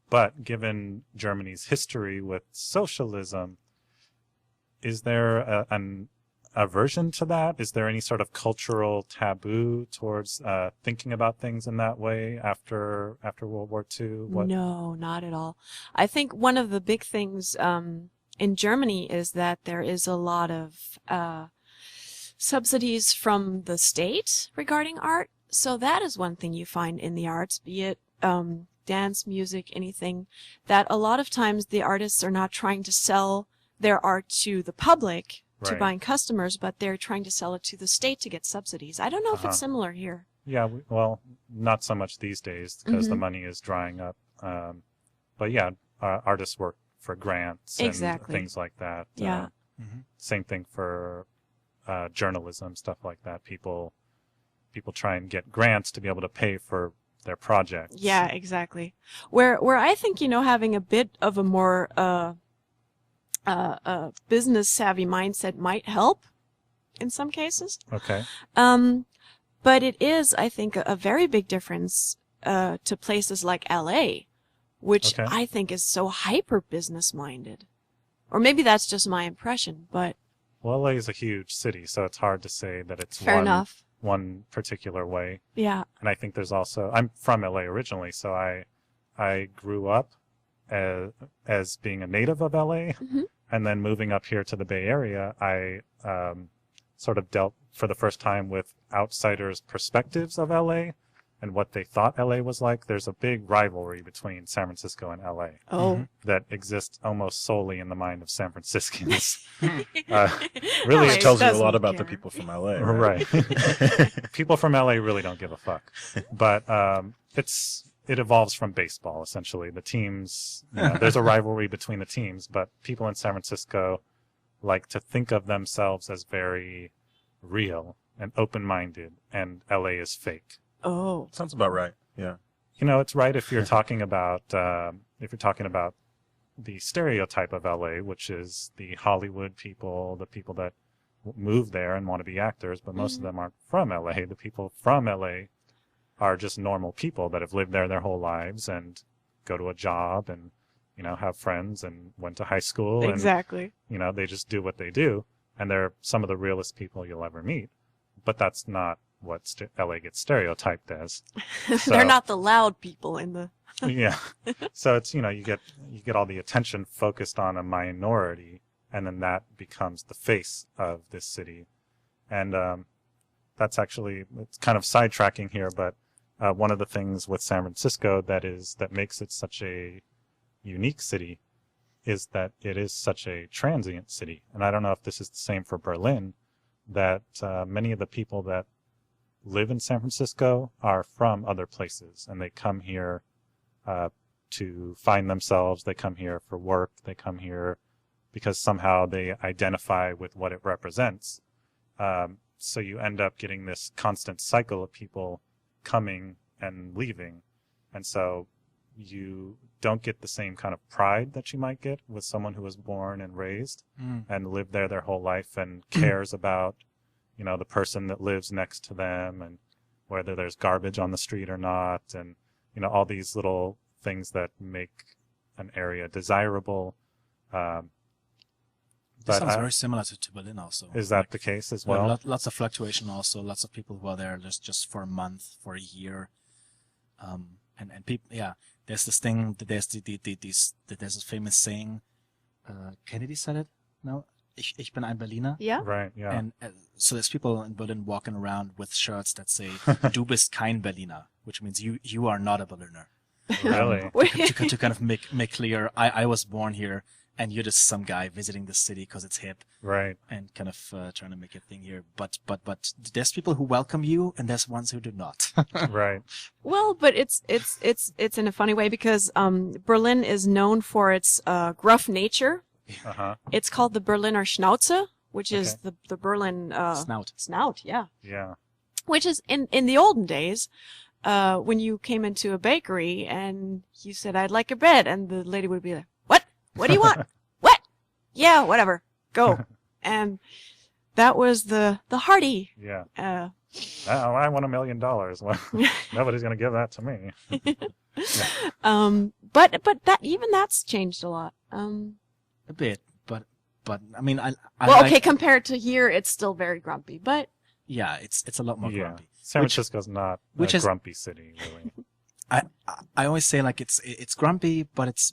[SPEAKER 1] But given Germany's history with socialism, is there an aversion to that? Is there any sort of cultural taboo towards thinking about things in that way after World War II?
[SPEAKER 3] No, not at all. I think one of the big things in Germany is that there is a lot of subsidies from the state regarding art. So that is one thing you find in the arts, be it dance, music, anything, that a lot of times the artists are not trying to sell their art to the public, to
[SPEAKER 1] Right.
[SPEAKER 3] buying customers, but they're trying to sell it to the state to get subsidies. I don't know if it's similar here.
[SPEAKER 1] Yeah, well, not so much these days because the money is drying up. But yeah, artists work for grants and
[SPEAKER 3] Exactly.
[SPEAKER 1] things like that.
[SPEAKER 3] Yeah.
[SPEAKER 1] Same thing for journalism, stuff like that. People try and get grants to be able to pay for their projects.
[SPEAKER 3] Yeah, exactly. Where I think, having a bit of a more business savvy mindset might help in some cases.
[SPEAKER 1] Okay.
[SPEAKER 3] But it is, I think, a very big difference to places like LA, which
[SPEAKER 1] Okay.
[SPEAKER 3] I think is so hyper business minded. Or maybe that's just my impression, but
[SPEAKER 1] Well, LA is a huge city, so it's hard to say that it's
[SPEAKER 3] fair enough.
[SPEAKER 1] one particular way.
[SPEAKER 3] Yeah.
[SPEAKER 1] And I think there's also, I'm from LA originally, so I grew up as being a native of LA.
[SPEAKER 3] Mhm.
[SPEAKER 1] And then moving up here to the Bay Area, I sort of dealt for the first time with outsiders' perspectives of LA and what they thought LA was like. There's a big rivalry between San Francisco and LA
[SPEAKER 3] Oh.
[SPEAKER 1] that exists almost solely in the mind of San Franciscans.
[SPEAKER 4] Really,
[SPEAKER 3] LA
[SPEAKER 4] it tells you a
[SPEAKER 3] doesn't
[SPEAKER 4] lot about the
[SPEAKER 3] care.
[SPEAKER 4] people from LA.
[SPEAKER 1] Right. People from LA really don't give a fuck. But it evolves from baseball, essentially. The teams, there's a rivalry between the teams, but people in San Francisco like to think of themselves as very real and open-minded, and LA is fake.
[SPEAKER 3] Oh.
[SPEAKER 4] Sounds about right. Yeah.
[SPEAKER 1] It's right if you're talking about the stereotype of LA, which is the Hollywood people, the people that move there and want to be actors, but most of them aren't from LA. The people from LA are just normal people that have lived there their whole lives and go to a job and, have friends and went to high school.
[SPEAKER 3] Exactly.
[SPEAKER 1] And, they just do what they do. And they're some of the realest people you'll ever meet. But that's not what LA gets stereotyped as.
[SPEAKER 3] They're not the loud people in the
[SPEAKER 1] Yeah. So it's, you get all the attention focused on a minority, and then that becomes the face of this city. And that's actually, it's kind of sidetracking here, but one of the things with San Francisco that makes it such a unique city is that it is such a transient city. And I don't know if this is the same for Berlin, that many of the people that live in San Francisco are from other places, and they come here to find themselves. They come here for work. They come here because somehow they identify with what it represents. So you end up getting this constant cycle of people coming and leaving. And so you don't get the same kind of pride that you might get with someone who was born and raised and lived there their whole life and cares about, the person that lives next to them and whether there's garbage on the street or not, and, all these little things that make an area desirable.
[SPEAKER 2] This sounds very similar to Berlin also.
[SPEAKER 1] Is that the case as well?
[SPEAKER 2] Lots of fluctuation also. Lots of people who are there just for a month, for a year. And people, yeah, there's this thing, there's this famous saying, Kennedy said it? No? Ich bin ein Berliner.
[SPEAKER 3] Yeah.
[SPEAKER 1] Right, yeah.
[SPEAKER 2] And so there's people in Berlin walking around with shirts that say, Du bist kein Berliner, which means you are not a Berliner.
[SPEAKER 1] Really?
[SPEAKER 2] To kind of make clear, I was born here, and you're just some guy visiting the city because it's hip.
[SPEAKER 1] Right.
[SPEAKER 2] And kind of trying to make a thing here. But there's people who welcome you, and there's ones who do not.
[SPEAKER 1] Right.
[SPEAKER 3] Well, but it's in a funny way because Berlin is known for its gruff nature.
[SPEAKER 1] Uh-huh.
[SPEAKER 3] It's called the Berliner Schnauze, which is the Berlin snout, yeah.
[SPEAKER 1] Yeah.
[SPEAKER 3] Which is in the olden days, when you came into a bakery and you said, I'd like a bread, and the lady would be like, what? What do you want? What? Yeah, whatever. Go. And that was the hearty.
[SPEAKER 1] Yeah. I want $1 million. Well, nobody's going to give that to me.
[SPEAKER 3] Yeah. But that's changed a lot.
[SPEAKER 2] A bit, but I mean,
[SPEAKER 3] compared to here, it's still very grumpy, but
[SPEAKER 2] yeah, it's a lot more grumpy.
[SPEAKER 1] San Francisco's not a grumpy city, really.
[SPEAKER 2] I always say like it's grumpy, but it's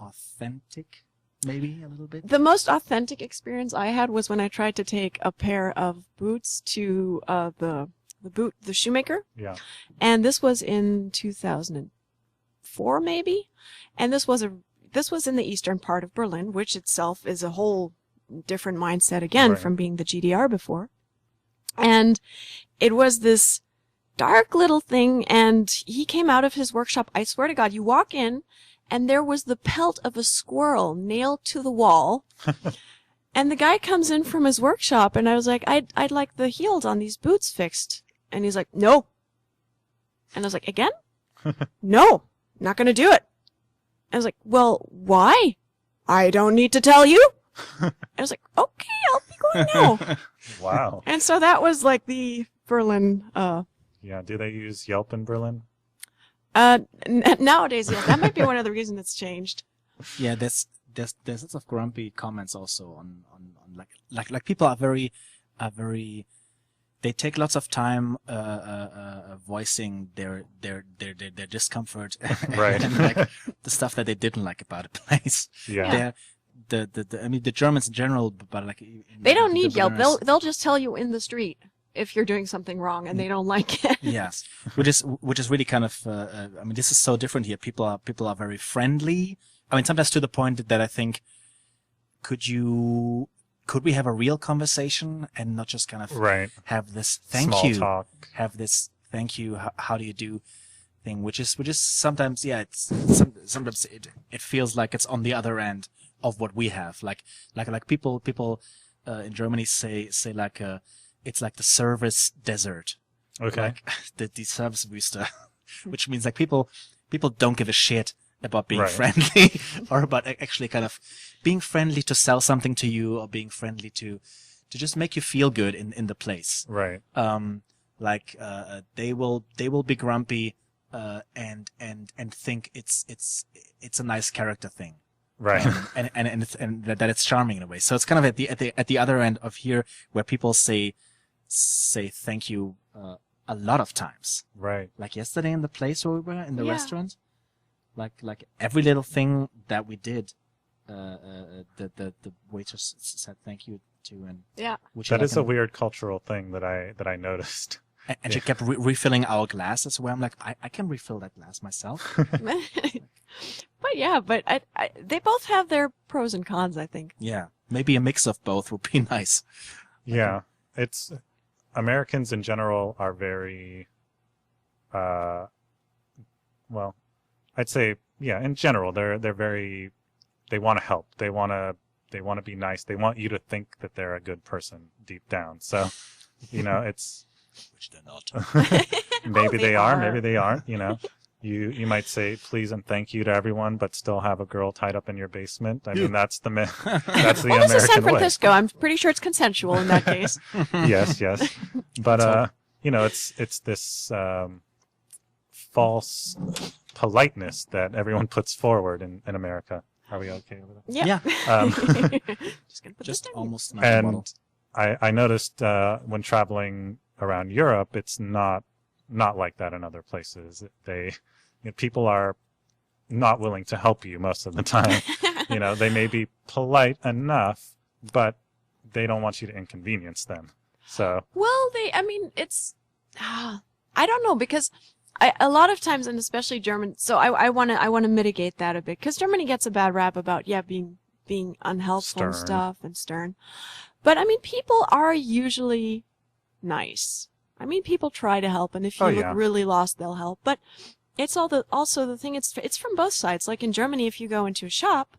[SPEAKER 2] authentic, maybe a little bit.
[SPEAKER 3] The most authentic experience I had was when I tried to take a pair of boots to the shoemaker.
[SPEAKER 1] Yeah.
[SPEAKER 3] And this was in 2004, maybe, and this was in the eastern part of Berlin, which itself is a whole different mindset again from being the GDR before. And it was this dark little thing, and he came out of his workshop. I swear to God, you walk in, and there was the pelt of a squirrel nailed to the wall. And the guy comes in from his workshop, and I was like, I'd like the heels on these boots fixed. And he's like, no. And I was like, again? No, not going to do it. I was like, well, why? I don't need to tell you. I was like, okay, I'll be going now.
[SPEAKER 1] Wow.
[SPEAKER 3] And so that was like the Berlin.
[SPEAKER 1] Yeah. Do they use Yelp in Berlin?
[SPEAKER 3] Nowadays, yeah, that might be one of the reasons it's changed.
[SPEAKER 2] Yeah, there's lots of grumpy comments also on like people are very they take lots of time voicing their discomfort
[SPEAKER 1] Right.
[SPEAKER 2] and like the stuff that they didn't like about a place.
[SPEAKER 1] Yeah.
[SPEAKER 2] I mean the Germans in general, but like
[SPEAKER 3] they don't need Yelp. They'll just tell you in the street if you're doing something wrong and they don't like it.
[SPEAKER 2] Yes, which is really kind of I mean this is so different here. People are very friendly. I mean sometimes to the point that I think could we have a real conversation and not just kind of have this
[SPEAKER 1] Small
[SPEAKER 2] you
[SPEAKER 1] talk.
[SPEAKER 2] have this thank you how do you do thing, which is sometimes sometimes it feels like it's on the other end of what we have, like people in Germany say like it's like the service desert,
[SPEAKER 1] Okay.
[SPEAKER 2] like the Servicewüste, which means like people don't give a shit about being friendly or about actually kind of being friendly to sell something to you or being friendly to just make you feel good in the place.
[SPEAKER 1] Right.
[SPEAKER 2] They will be grumpy and think it's a nice character thing.
[SPEAKER 1] Right.
[SPEAKER 2] And that it's charming in a way. So it's kind of at the other end of here where people say thank you a lot of times.
[SPEAKER 1] Right.
[SPEAKER 2] Like yesterday in the place where we were in the
[SPEAKER 3] Yeah.
[SPEAKER 2] restaurant, like every little thing that we did, the waitress said thank you to, and
[SPEAKER 3] Yeah.
[SPEAKER 2] would you
[SPEAKER 1] That
[SPEAKER 2] like
[SPEAKER 1] is a
[SPEAKER 2] an-
[SPEAKER 1] weird cultural thing that I noticed.
[SPEAKER 2] and she kept refilling our glasses. Where I'm like, I can refill that glass myself.
[SPEAKER 3] But yeah, but they both have their pros and cons, I think.
[SPEAKER 2] Yeah, maybe a mix of both would be nice.
[SPEAKER 1] Yeah, it's Americans in general are very, well, I'd say, yeah, in general, they're very, they want to help. They want to be nice. They want you to think that they're a good person deep down. So, you know, it's
[SPEAKER 2] Which they're not.
[SPEAKER 1] maybe
[SPEAKER 3] they
[SPEAKER 1] they are,
[SPEAKER 3] are.
[SPEAKER 1] maybe they aren't. You know, you might say please and thank you to everyone, but still have a girl tied up in your basement. I mean, that's the that's the
[SPEAKER 3] Well, this is San
[SPEAKER 1] American way.
[SPEAKER 3] Francisco. I'm pretty sure it's consensual in that case.
[SPEAKER 1] Yes, yes. But you know, it's this false politeness that everyone puts forward in America. Are we okay with it?
[SPEAKER 3] Yeah. Just gonna put
[SPEAKER 2] Just
[SPEAKER 3] this down.
[SPEAKER 2] almost another bottle.
[SPEAKER 1] And I noticed when traveling around Europe, it's not like that in other places. People are not willing to help you most of the time. You know, they may be polite enough, but they don't want you to inconvenience them. So
[SPEAKER 3] Well, I mean, it's, I don't know, because a lot of times, and especially German, so I want to mitigate that a bit, because Germany gets a bad rap about, being unhelpful and
[SPEAKER 1] Stern.
[SPEAKER 3] stuff and stern. But I mean, people are usually nice. I mean, people try to help, and if you
[SPEAKER 1] Oh,
[SPEAKER 3] look
[SPEAKER 1] yeah.
[SPEAKER 3] really lost, they'll help. But it's also the thing, it's from both sides. Like in Germany, if you go into a shop,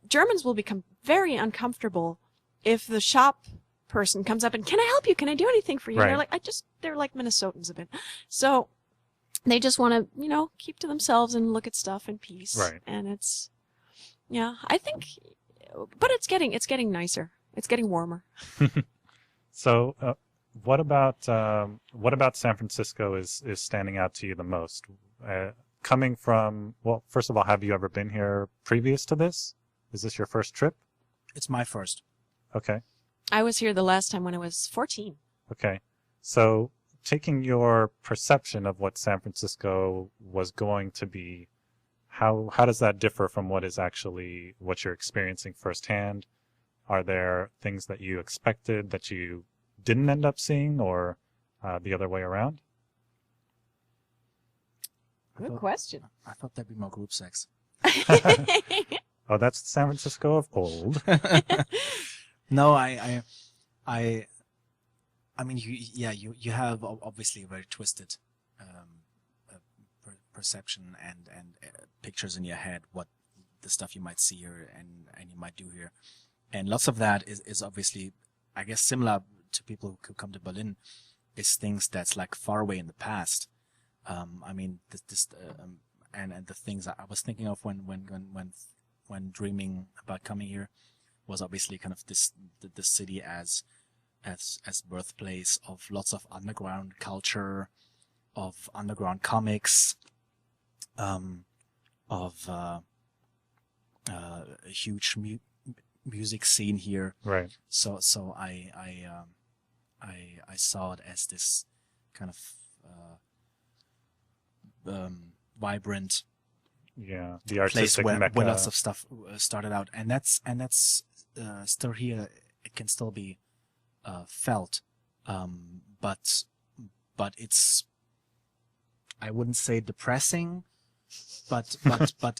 [SPEAKER 3] Germans will become very uncomfortable if the shop person comes up and, can I help you? Can I do anything for you? And they're
[SPEAKER 1] Right.
[SPEAKER 3] like, they're like Minnesotans a bit. So they just want to, keep to themselves and look at stuff in peace.
[SPEAKER 1] Right.
[SPEAKER 3] And I think, but it's getting nicer. It's getting warmer.
[SPEAKER 1] So, what about San Francisco is standing out to you the most? Coming from, well, first of all, have you ever been here previous to this? Is this your first trip?
[SPEAKER 2] It's my first.
[SPEAKER 1] Okay,
[SPEAKER 3] I was here the last time when I was 14.
[SPEAKER 1] okay. So, taking your perception of what San Francisco was going to be, how does that differ from what you're experiencing firsthand? Are there things that you expected that you didn't end up seeing, or the other way around?
[SPEAKER 3] Good question.
[SPEAKER 2] I thought there'd be more group sex.
[SPEAKER 1] Oh, that's the San Francisco of old.
[SPEAKER 2] No, I mean, you have obviously a very twisted perception and pictures in your head what the stuff you might see here and you might do here, and lots of that is obviously, I guess, similar to people who could come to Berlin, is things that's like far away in the past. I mean, and the things I was thinking of when dreaming about coming here was obviously kind of the city as birthplace of lots of underground culture, of underground comics, of a huge music scene here.
[SPEAKER 1] Right.
[SPEAKER 2] So I saw it as this kind of vibrant
[SPEAKER 1] Yeah, the
[SPEAKER 2] place
[SPEAKER 1] artistic
[SPEAKER 2] where
[SPEAKER 1] mecca.
[SPEAKER 2] lots of stuff started out, and that's still here. It can still be felt, but it's, I wouldn't say depressing, but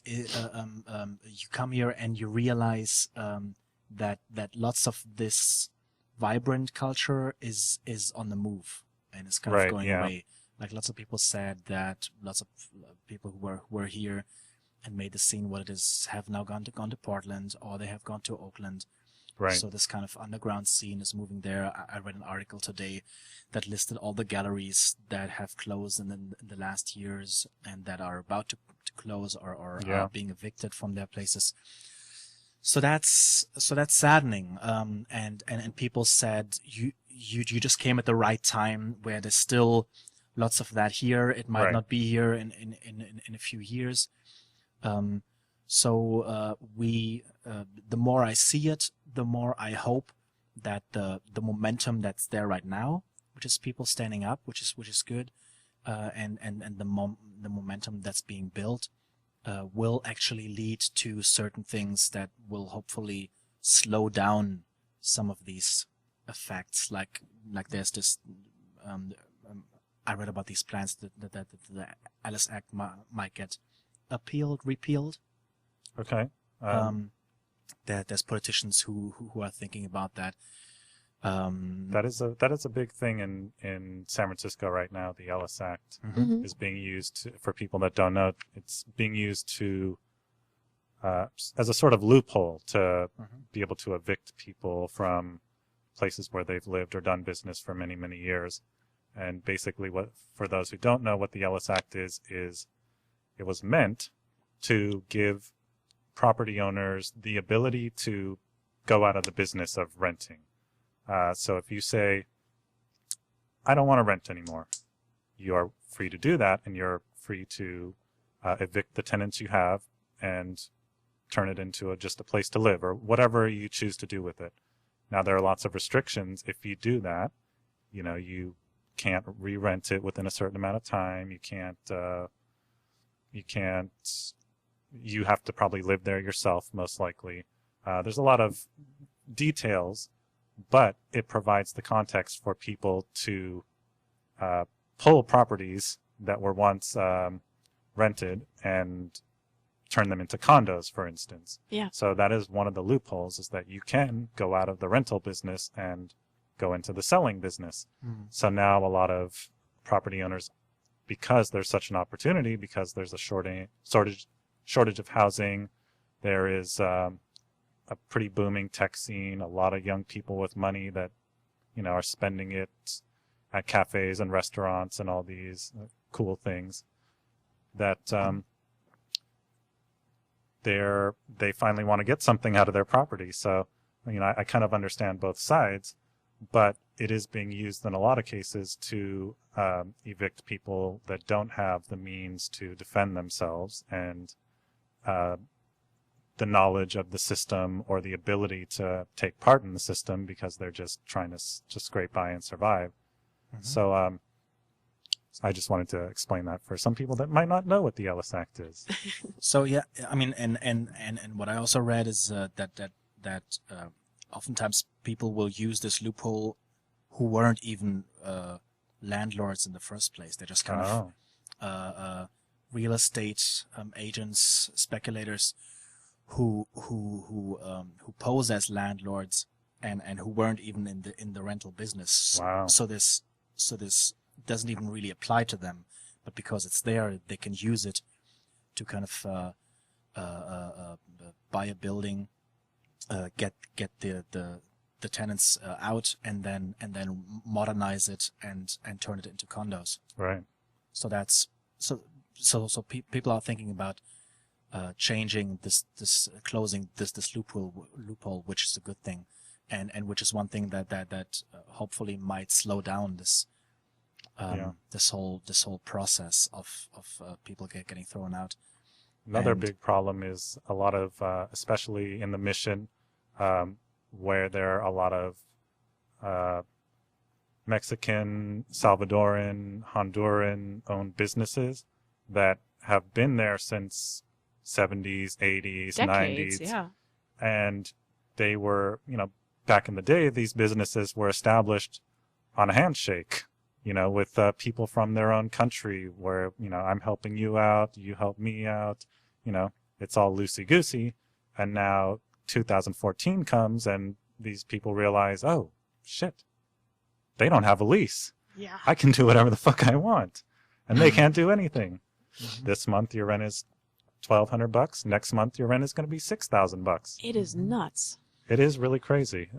[SPEAKER 2] you come here and you realize that lots of this vibrant culture is on the move and is kind
[SPEAKER 1] Right,
[SPEAKER 2] of going
[SPEAKER 1] yeah.
[SPEAKER 2] away. Like lots of people said that lots of people who were here and made the scene what it is have now gone to Portland, or they have gone to Oakland.
[SPEAKER 1] Right.
[SPEAKER 2] So this kind of underground scene is moving there. I read an article today that listed all the galleries that have closed in the last years and that are about to close or
[SPEAKER 1] Yeah.
[SPEAKER 2] are being evicted from their places. So that's saddening. And people said you just came at the right time where there's still lots of that here. It might
[SPEAKER 1] Right.
[SPEAKER 2] not be here in a few years. So the more I see it, the more I hope that the momentum that's there right now, is people standing up, which is good, and the momentum that's being built will actually lead to certain things that will hopefully slow down some of these effects. Like there's this. I read about these plans that the Alice Act might get repealed.
[SPEAKER 1] Okay.
[SPEAKER 2] There's politicians who are thinking about that.
[SPEAKER 1] That is a big thing in San Francisco right now. The Ellis Act is being used for people that don't know. It's being used to as a sort of loophole to be able to evict people from places where they've lived or done business for many, many years. And basically, for those who don't know what the Ellis Act is it was meant to give property owners the ability to go out of the business of renting. So if you say, I don't want to rent anymore, you are free to do that, and you're free to evict the tenants you have and turn it into just a place to live, or whatever you choose to do with it. Now, there are lots of restrictions. If you do that, you can't re-rent it within a certain amount of time. You have to probably live there yourself, most likely. There's a lot of details, but it provides the context for people to pull properties that were once rented and turn them into condos, for instance.
[SPEAKER 3] Yeah.
[SPEAKER 1] So that is one of the loopholes, is that you can go out of the rental business and go into the selling business. So now a lot of property owners, because there's such an opportunity, because there's a shortage of housing, there is a pretty booming tech scene, a lot of young people with money that are spending it at cafes and restaurants and all these cool things, that they finally want to get something out of their property. So I kind of understand both sides, but it is being used in a lot of cases to evict people that don't have the means to defend themselves and the knowledge of the system or the ability to take part in the system, because they're just trying to scrape by and survive. So I just wanted to explain that for some people that might not know what the Ellis Act is.
[SPEAKER 2] So yeah, I mean, and what I also read is that oftentimes people will use this loophole who weren't even landlords in the first place. They're just kind of real estate agents, speculators who pose as landlords and who weren't even in the rental business.
[SPEAKER 1] Wow.
[SPEAKER 2] So this doesn't even really apply to them, but because it's there, they can use it to kind of buy a building, get the tenants out, and then modernize it and turn it into condos.
[SPEAKER 1] Right.
[SPEAKER 2] So that's people are thinking about changing closing this loophole, which is a good thing, and which is one thing that hopefully might slow down this whole process of people getting thrown out.
[SPEAKER 1] Another big problem is a lot of, especially in the Mission, where there are a lot of Mexican, Salvadoran, Honduran-owned businesses that have been there since 70s, 80s,
[SPEAKER 3] Decades,
[SPEAKER 1] 90s.
[SPEAKER 3] yeah.
[SPEAKER 1] And they were, back in the day, these businesses were established on a handshake, with people from their own country, where, I'm helping you out, you help me out, it's all loosey-goosey. And now 2014 comes and these people realize, oh, shit, they don't have a lease.
[SPEAKER 3] Yeah.
[SPEAKER 1] I can do whatever the fuck I want. And they can't do anything. This month your rent is $1,200. Next month your rent is going to be $6,000.
[SPEAKER 3] It is nuts.
[SPEAKER 1] It is really crazy.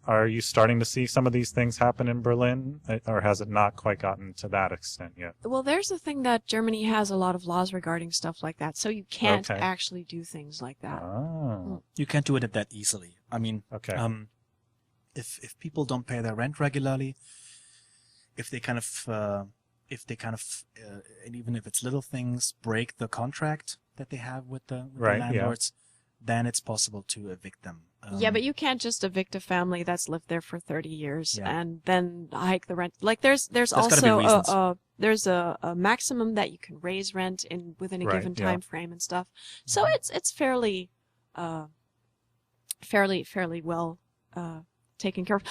[SPEAKER 1] Are you starting to see some of these things happen in Berlin, or has it not quite gotten to that extent yet?
[SPEAKER 3] Well, there's the thing that Germany has a lot of laws regarding stuff like that, so you can't actually do things like that.
[SPEAKER 1] Oh.
[SPEAKER 2] You can't do it that easily. I mean,
[SPEAKER 1] Okay.
[SPEAKER 2] If people don't pay their rent regularly, if they kind of and even if it's little things, break the contract that they have with the
[SPEAKER 1] Right, yeah.
[SPEAKER 2] landlords, then it's possible to evict them.
[SPEAKER 3] Yeah, but you can't just evict a family that's lived there for 30 years
[SPEAKER 2] Yeah.
[SPEAKER 3] and then hike the rent. Like there's
[SPEAKER 2] gotta be
[SPEAKER 3] also
[SPEAKER 2] reasons.
[SPEAKER 3] there's a maximum that you can raise rent in within a
[SPEAKER 1] Right,
[SPEAKER 3] given
[SPEAKER 1] yeah.
[SPEAKER 3] time frame and stuff. So it's fairly fairly well taken care of.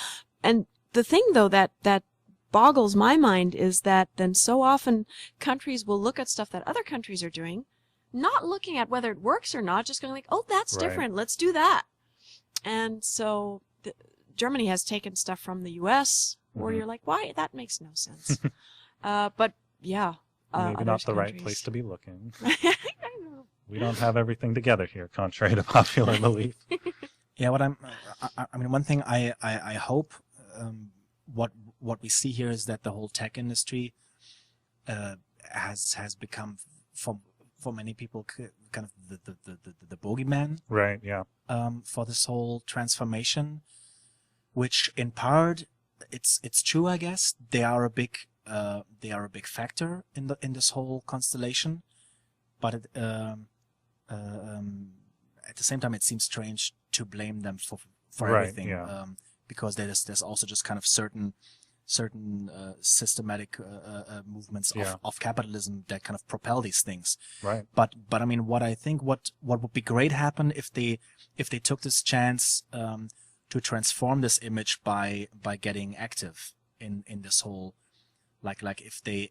[SPEAKER 3] And the thing though that boggles my mind is that then so often countries will look at stuff that other countries are doing, not looking at whether it works or not, just going like, "Oh, that's
[SPEAKER 1] Right.
[SPEAKER 3] different. Let's do that." And so Germany has taken stuff from the U.S. where
[SPEAKER 1] Mhm.
[SPEAKER 3] you're like, why? That makes no sense. But yeah.
[SPEAKER 1] Maybe not
[SPEAKER 3] other
[SPEAKER 1] the right
[SPEAKER 3] countries-
[SPEAKER 1] place to be looking.
[SPEAKER 3] I know.
[SPEAKER 1] We don't have everything together here, contrary to popular belief.
[SPEAKER 2] Yeah, I mean, one thing I hope, what we see here is that the whole tech industry, has become for many people kind of the bogeyman,
[SPEAKER 1] Right, yeah.
[SPEAKER 2] for this whole transformation, which in part it's true, I guess. They are a big factor in this whole constellation, but at the same time it seems strange to blame them for
[SPEAKER 1] Right,
[SPEAKER 2] everything,
[SPEAKER 1] yeah.
[SPEAKER 2] because there's also just kind of certain systematic movements
[SPEAKER 1] Yeah.
[SPEAKER 2] of capitalism that kind of propel these things.
[SPEAKER 1] Right.
[SPEAKER 2] But I mean, what I think what would be great happen if they took this chance to transform this image by getting active in this whole, like if they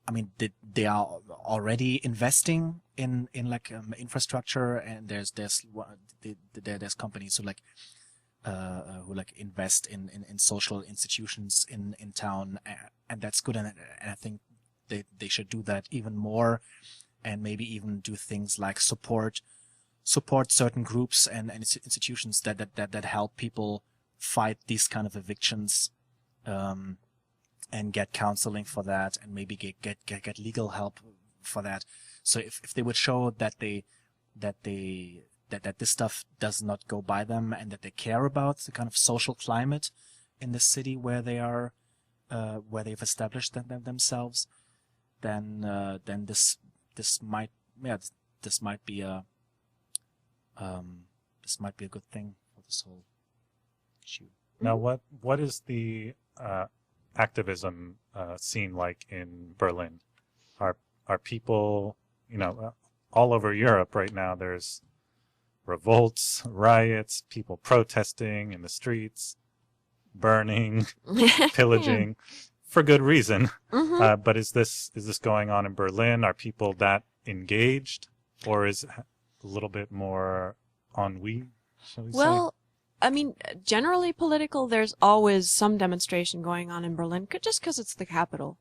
[SPEAKER 2] I mean they are already investing in like infrastructure, and there's companies who like invest in social institutions in town, and that's good, and I think they should do that even more, and maybe even do things like support certain groups and institutions that help people fight these kind of evictions, and get counseling for that, and maybe get legal help for that. So if they would show that this stuff does not go by them, and that they care about the kind of social climate in the city where they are, where they've established themselves, then this might be a good thing for this whole issue.
[SPEAKER 1] Now, what is the activism scene like in Berlin? Are people, all over Europe right now? There's revolts, riots, people protesting in the streets, burning, pillaging, for good reason.
[SPEAKER 3] Mhm.
[SPEAKER 1] But is this going on in Berlin? Are people that engaged, or is it a little bit more ennui, shall we say?
[SPEAKER 3] Well, I mean, generally political, there's always some demonstration going on in Berlin, just because it's the capital.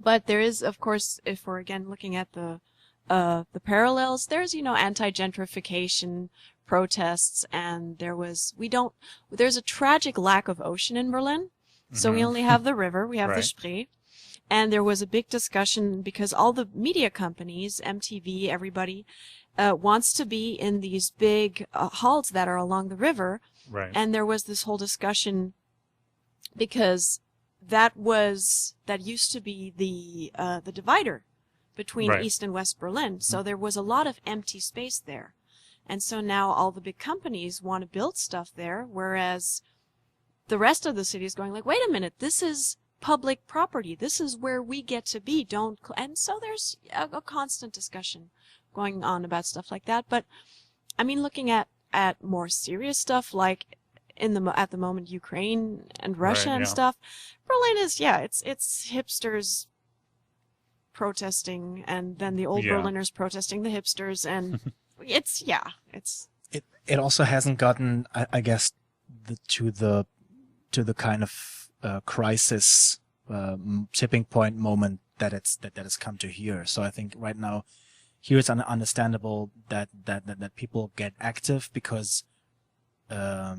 [SPEAKER 3] But there is, of course, if we're again looking at the parallels, there's, anti-gentrification protests, and there's a tragic lack of ocean in Berlin. So we
[SPEAKER 1] Mhm.
[SPEAKER 3] only have the river, we have the
[SPEAKER 1] Right.
[SPEAKER 3] Spree. And there was a big discussion because all the media companies, MTV, everybody, wants to be in these big halls that are along the river.
[SPEAKER 1] Right.
[SPEAKER 3] And there was this whole discussion because that used to be the divider between
[SPEAKER 1] Right.
[SPEAKER 3] East and West Berlin. So there was a lot of empty space there. And so now all the big companies want to build stuff there, whereas the rest of the city is going like, wait a minute, this is public property. This is where we get to be. And so there's a constant discussion going on about stuff like that. But I mean, looking at more serious stuff like at the moment Ukraine and Russia
[SPEAKER 1] Right,
[SPEAKER 3] and
[SPEAKER 1] yeah.
[SPEAKER 3] stuff, Berlin is it's hipsters protesting, and then the old
[SPEAKER 1] Yeah.
[SPEAKER 3] Berliners protesting the hipsters, and it's
[SPEAKER 2] It also hasn't gotten, I guess, to the kind of crisis tipping point moment that has come to here. So I think right now here it's understandable that people get active because I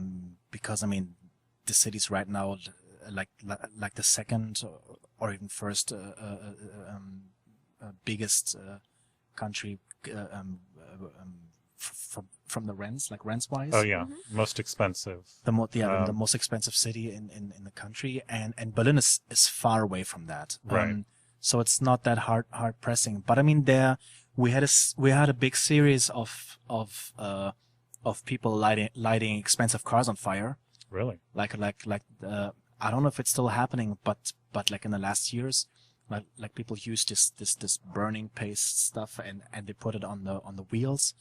[SPEAKER 2] mean the city's right now like the second or even first biggest country from the rents, like rents wise.
[SPEAKER 1] Oh yeah, most expensive.
[SPEAKER 2] The most expensive city in the country, and Berlin is far away from that.
[SPEAKER 1] Right.
[SPEAKER 2] So it's not that hard pressing. But I mean, we had a big series of of people lighting expensive cars on fire.
[SPEAKER 1] Really?
[SPEAKER 2] Like I don't know if it's still happening, but like in the last years, like people use this burning paste stuff and they put it on the wheels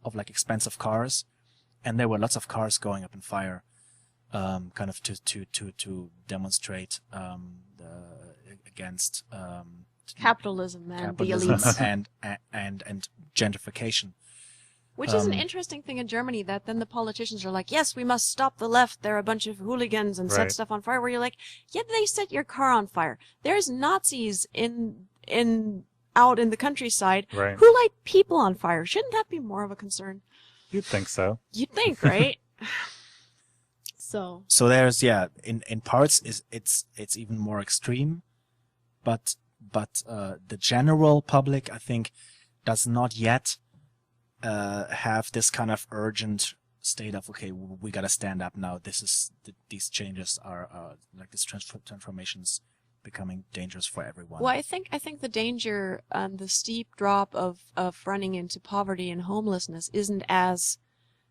[SPEAKER 2] of like expensive cars, and there were lots of cars going up in fire, kind of to demonstrate against
[SPEAKER 3] Capitalism and the
[SPEAKER 2] capitalism
[SPEAKER 3] elites.
[SPEAKER 2] and gentrification.
[SPEAKER 3] Which is an interesting thing in Germany, that then the politicians are like, yes, we must stop the left. They're a bunch of hooligans and set
[SPEAKER 1] Right.
[SPEAKER 3] stuff on fire. Where you're like, yeah, they set your car on fire. There's Nazis out in the countryside
[SPEAKER 1] Right.
[SPEAKER 3] who light people on fire. Shouldn't that be more of a concern?
[SPEAKER 1] You'd think so.
[SPEAKER 3] You'd think, right? So
[SPEAKER 2] there's in parts it's even more extreme, but the general public, I think, does not yet have this kind of urgent state of, okay, we got to stand up now. These changes are like these transformations becoming dangerous for everyone.
[SPEAKER 3] well, I think the danger, the steep drop of running into poverty and homelessness isn't as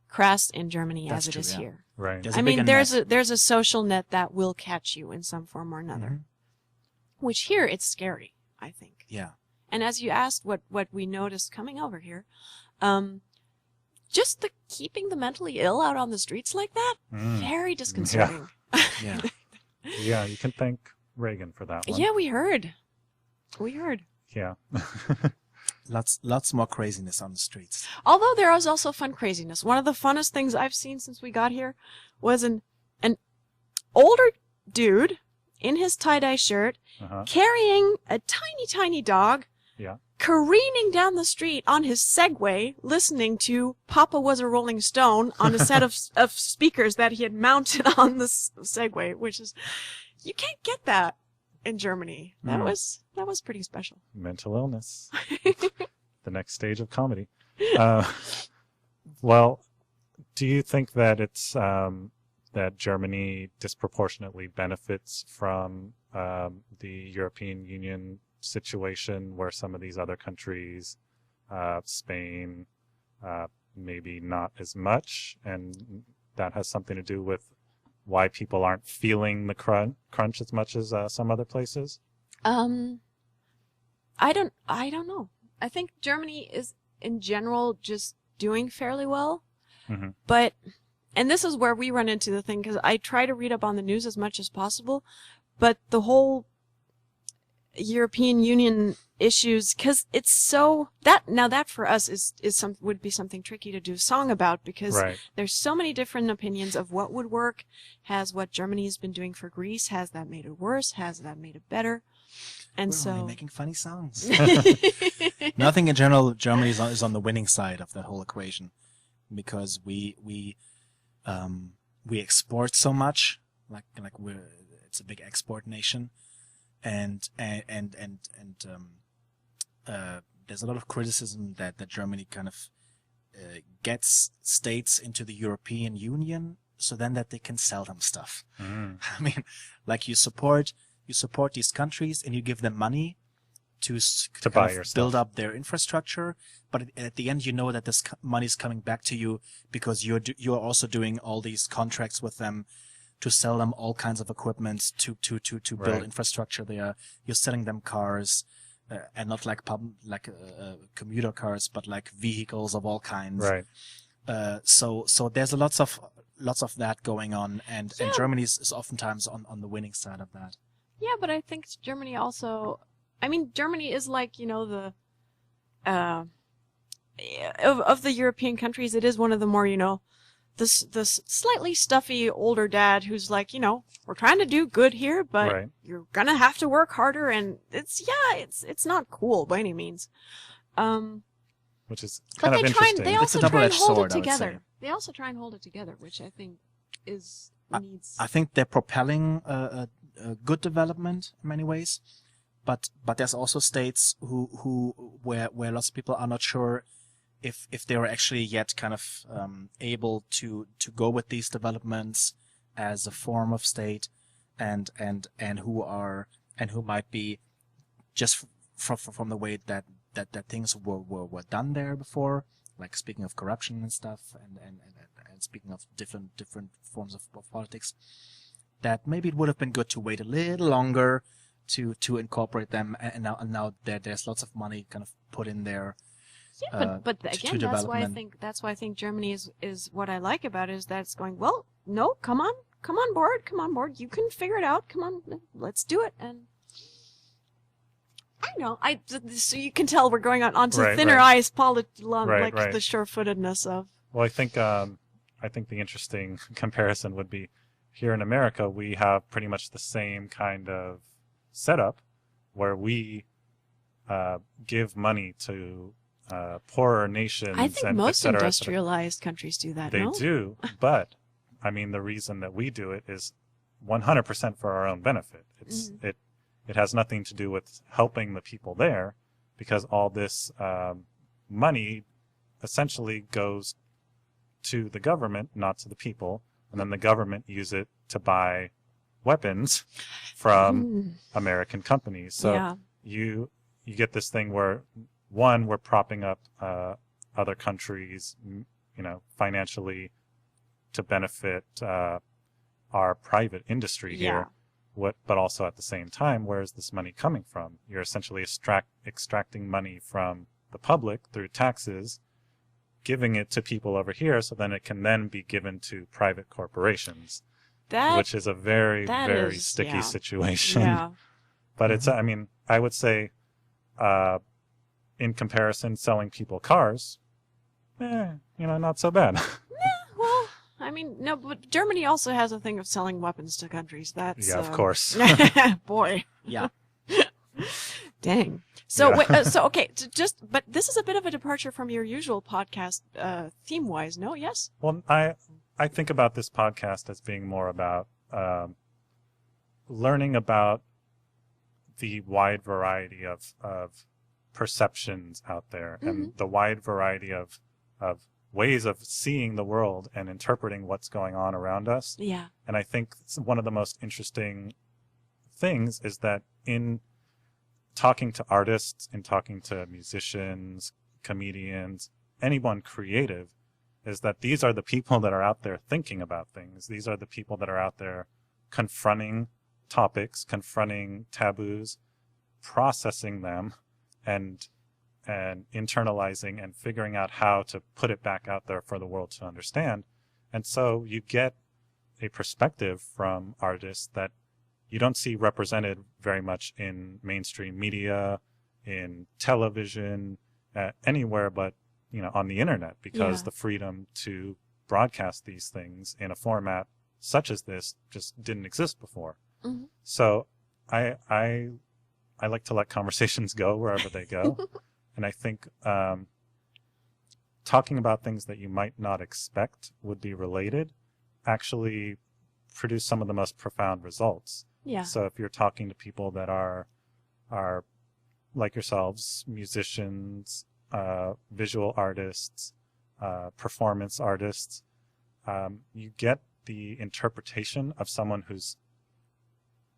[SPEAKER 3] crass in Germany
[SPEAKER 2] That's
[SPEAKER 3] as it
[SPEAKER 2] true,
[SPEAKER 3] is
[SPEAKER 2] yeah.
[SPEAKER 3] here.
[SPEAKER 1] Right.
[SPEAKER 2] There's
[SPEAKER 3] I
[SPEAKER 2] a
[SPEAKER 3] mean,
[SPEAKER 2] bigger
[SPEAKER 3] there's
[SPEAKER 2] net.
[SPEAKER 3] there's a social net that will catch you in some form or another.
[SPEAKER 2] Mhm.
[SPEAKER 3] Which here it's scary, I think.
[SPEAKER 2] Yeah.
[SPEAKER 3] And as you asked, what we noticed coming over here, just keeping the mentally ill out on the streets like that,
[SPEAKER 1] Mm.
[SPEAKER 3] very disconcerting.
[SPEAKER 2] Yeah.
[SPEAKER 1] Yeah, you can thank Reagan for that one.
[SPEAKER 3] Yeah, we heard.
[SPEAKER 1] Yeah.
[SPEAKER 2] Lots more craziness on the streets.
[SPEAKER 3] Although there was also fun craziness. One of the funnest things I've seen since we got here was an older dude in his tie-dye shirt
[SPEAKER 1] Uh-huh.
[SPEAKER 3] carrying a tiny, tiny dog,
[SPEAKER 1] Yeah.
[SPEAKER 3] careening down the street on his Segway, listening to Papa Was a Rolling Stone on a set of speakers that he had mounted on the Segway, which is, you can't get that in Germany. That
[SPEAKER 1] Mm.
[SPEAKER 3] was pretty special.
[SPEAKER 1] Mental illness. The next stage of comedy. Well, do you think that it's that Germany disproportionately benefits from the European Union situation, where some of these other countries, Spain, maybe not as much, and that has something to do with why people aren't feeling the crunch as much as some other places?
[SPEAKER 3] I don't know. I think Germany is in general just doing fairly well.
[SPEAKER 1] Mhm.
[SPEAKER 3] But, and this is where we run into the thing, because I try to read up on the news as much as possible, but the whole European Union issues, because it's so that for us would be something tricky to do a song about, because
[SPEAKER 1] Right.
[SPEAKER 3] there's so many different opinions of what would work. Has what Germany has been doing for Greece, has that made it worse? Has that made it better? And
[SPEAKER 2] We're only
[SPEAKER 3] so
[SPEAKER 2] making funny songs. Nothing in general, Germany is on the winning side of that whole equation, because we export so much, like it's a big export nation, and there's a lot of criticism that Germany kind of gets states into the European Union so then that they can sell them stuff.
[SPEAKER 1] Mm.
[SPEAKER 2] I mean, like you support these countries and you give them money to
[SPEAKER 1] To
[SPEAKER 2] kind
[SPEAKER 1] buy
[SPEAKER 2] of
[SPEAKER 1] your stuff.
[SPEAKER 2] build up their infrastructure, but at the end you know that this money is coming back to you because you're also doing all these contracts with them to sell them all kinds of equipment to build
[SPEAKER 1] Right.
[SPEAKER 2] infrastructure there. You're selling them cars, and not like commuter cars, but like vehicles of all kinds.
[SPEAKER 1] Right.
[SPEAKER 2] So there's lots of that going on, and
[SPEAKER 3] Yeah.
[SPEAKER 2] Germany is oftentimes on the winning side of that.
[SPEAKER 3] yeah, but I think Germany also. I mean, Germany is like, the of the European countries, it is one of the more, this slightly stuffy older dad who's like, we're trying to do good here, but
[SPEAKER 1] Right.
[SPEAKER 3] you're gonna have to work harder, and it's not cool by any means.
[SPEAKER 1] Which is
[SPEAKER 3] But
[SPEAKER 1] kind of
[SPEAKER 3] they
[SPEAKER 1] interesting.
[SPEAKER 3] also
[SPEAKER 2] a
[SPEAKER 3] try and
[SPEAKER 2] double-edged
[SPEAKER 3] hold
[SPEAKER 2] sword,
[SPEAKER 3] it
[SPEAKER 2] I would
[SPEAKER 3] together.
[SPEAKER 2] say.
[SPEAKER 3] They also try and hold it together, which I think needs.
[SPEAKER 2] I think they're propelling a good development in many ways, but there's also states where lots of people are not sure if they are actually yet kind of able to go with these developments as a form of state, and who might be just from the way that things were done there before, like speaking of corruption and stuff, and speaking of different forms of politics, that maybe it would have been good to wait a little longer to incorporate them, and now there's lots of money kind of put in there.
[SPEAKER 3] Yeah, but
[SPEAKER 2] to
[SPEAKER 3] again,
[SPEAKER 2] development.
[SPEAKER 3] that's why I think Germany is what I like about it, is that it's going, well, no, come on board, you can figure it out, come on, let's do it. And I know, so you can tell we're going onto thinner ice, the sure-footedness of.
[SPEAKER 1] Well, I think the interesting comparison would be, here in America, we have pretty much the same kind of setup where we give money to poorer nations.
[SPEAKER 3] I think
[SPEAKER 1] and
[SPEAKER 3] most
[SPEAKER 1] et cetera,
[SPEAKER 3] industrialized countries do that.
[SPEAKER 1] They
[SPEAKER 3] no?
[SPEAKER 1] do, but I mean, the reason that we do it is 100% for our own benefit. It has nothing to do with helping the people there, because all this money essentially goes to the government, not to the people, and then the government use it to buy weapons from American companies. So you get this thing where, one, we're propping up other countries, financially to benefit our private industry here. But also at the same time, where is this money coming from? You're essentially extracting money from the public through taxes, giving it to people over here, so then it can then be given to private corporations, which is a very, very sticky situation.
[SPEAKER 3] Yeah.
[SPEAKER 1] But it's, I mean, I would say, in comparison, selling people cars, not so bad.
[SPEAKER 3] Well, I mean, no, but Germany also has a thing of selling weapons to countries. That's
[SPEAKER 1] of course.
[SPEAKER 3] Boy.
[SPEAKER 2] Yeah.
[SPEAKER 3] Dang. So, okay, but this is a bit of a departure from your usual podcast, theme-wise, no? Yes?
[SPEAKER 1] Well, I think about this podcast as being more about learning about the wide variety of perceptions out there, and the wide variety of ways of seeing the world and interpreting what's going on around us.
[SPEAKER 3] Yeah.
[SPEAKER 1] And I think one of the most interesting things is that in talking to artists and talking to musicians, comedians, anyone creative, is that these are the people that are out there thinking about things. These are the people that are out there confronting topics, confronting taboos, processing them, and internalizing and figuring out how to put it back out there for the world to understand. And so you get a perspective from artists that you don't see represented very much in mainstream media, in television, anywhere but, on the internet, because the freedom to broadcast these things in a format such as this just didn't exist before. Mm-hmm. So I like to let conversations go wherever they go. And I think talking about things that you might not expect would be related actually produce some of the most profound results.
[SPEAKER 3] Yeah.
[SPEAKER 1] So if you're talking to people that are like yourselves, musicians, visual artists, performance artists, you get the interpretation of someone who's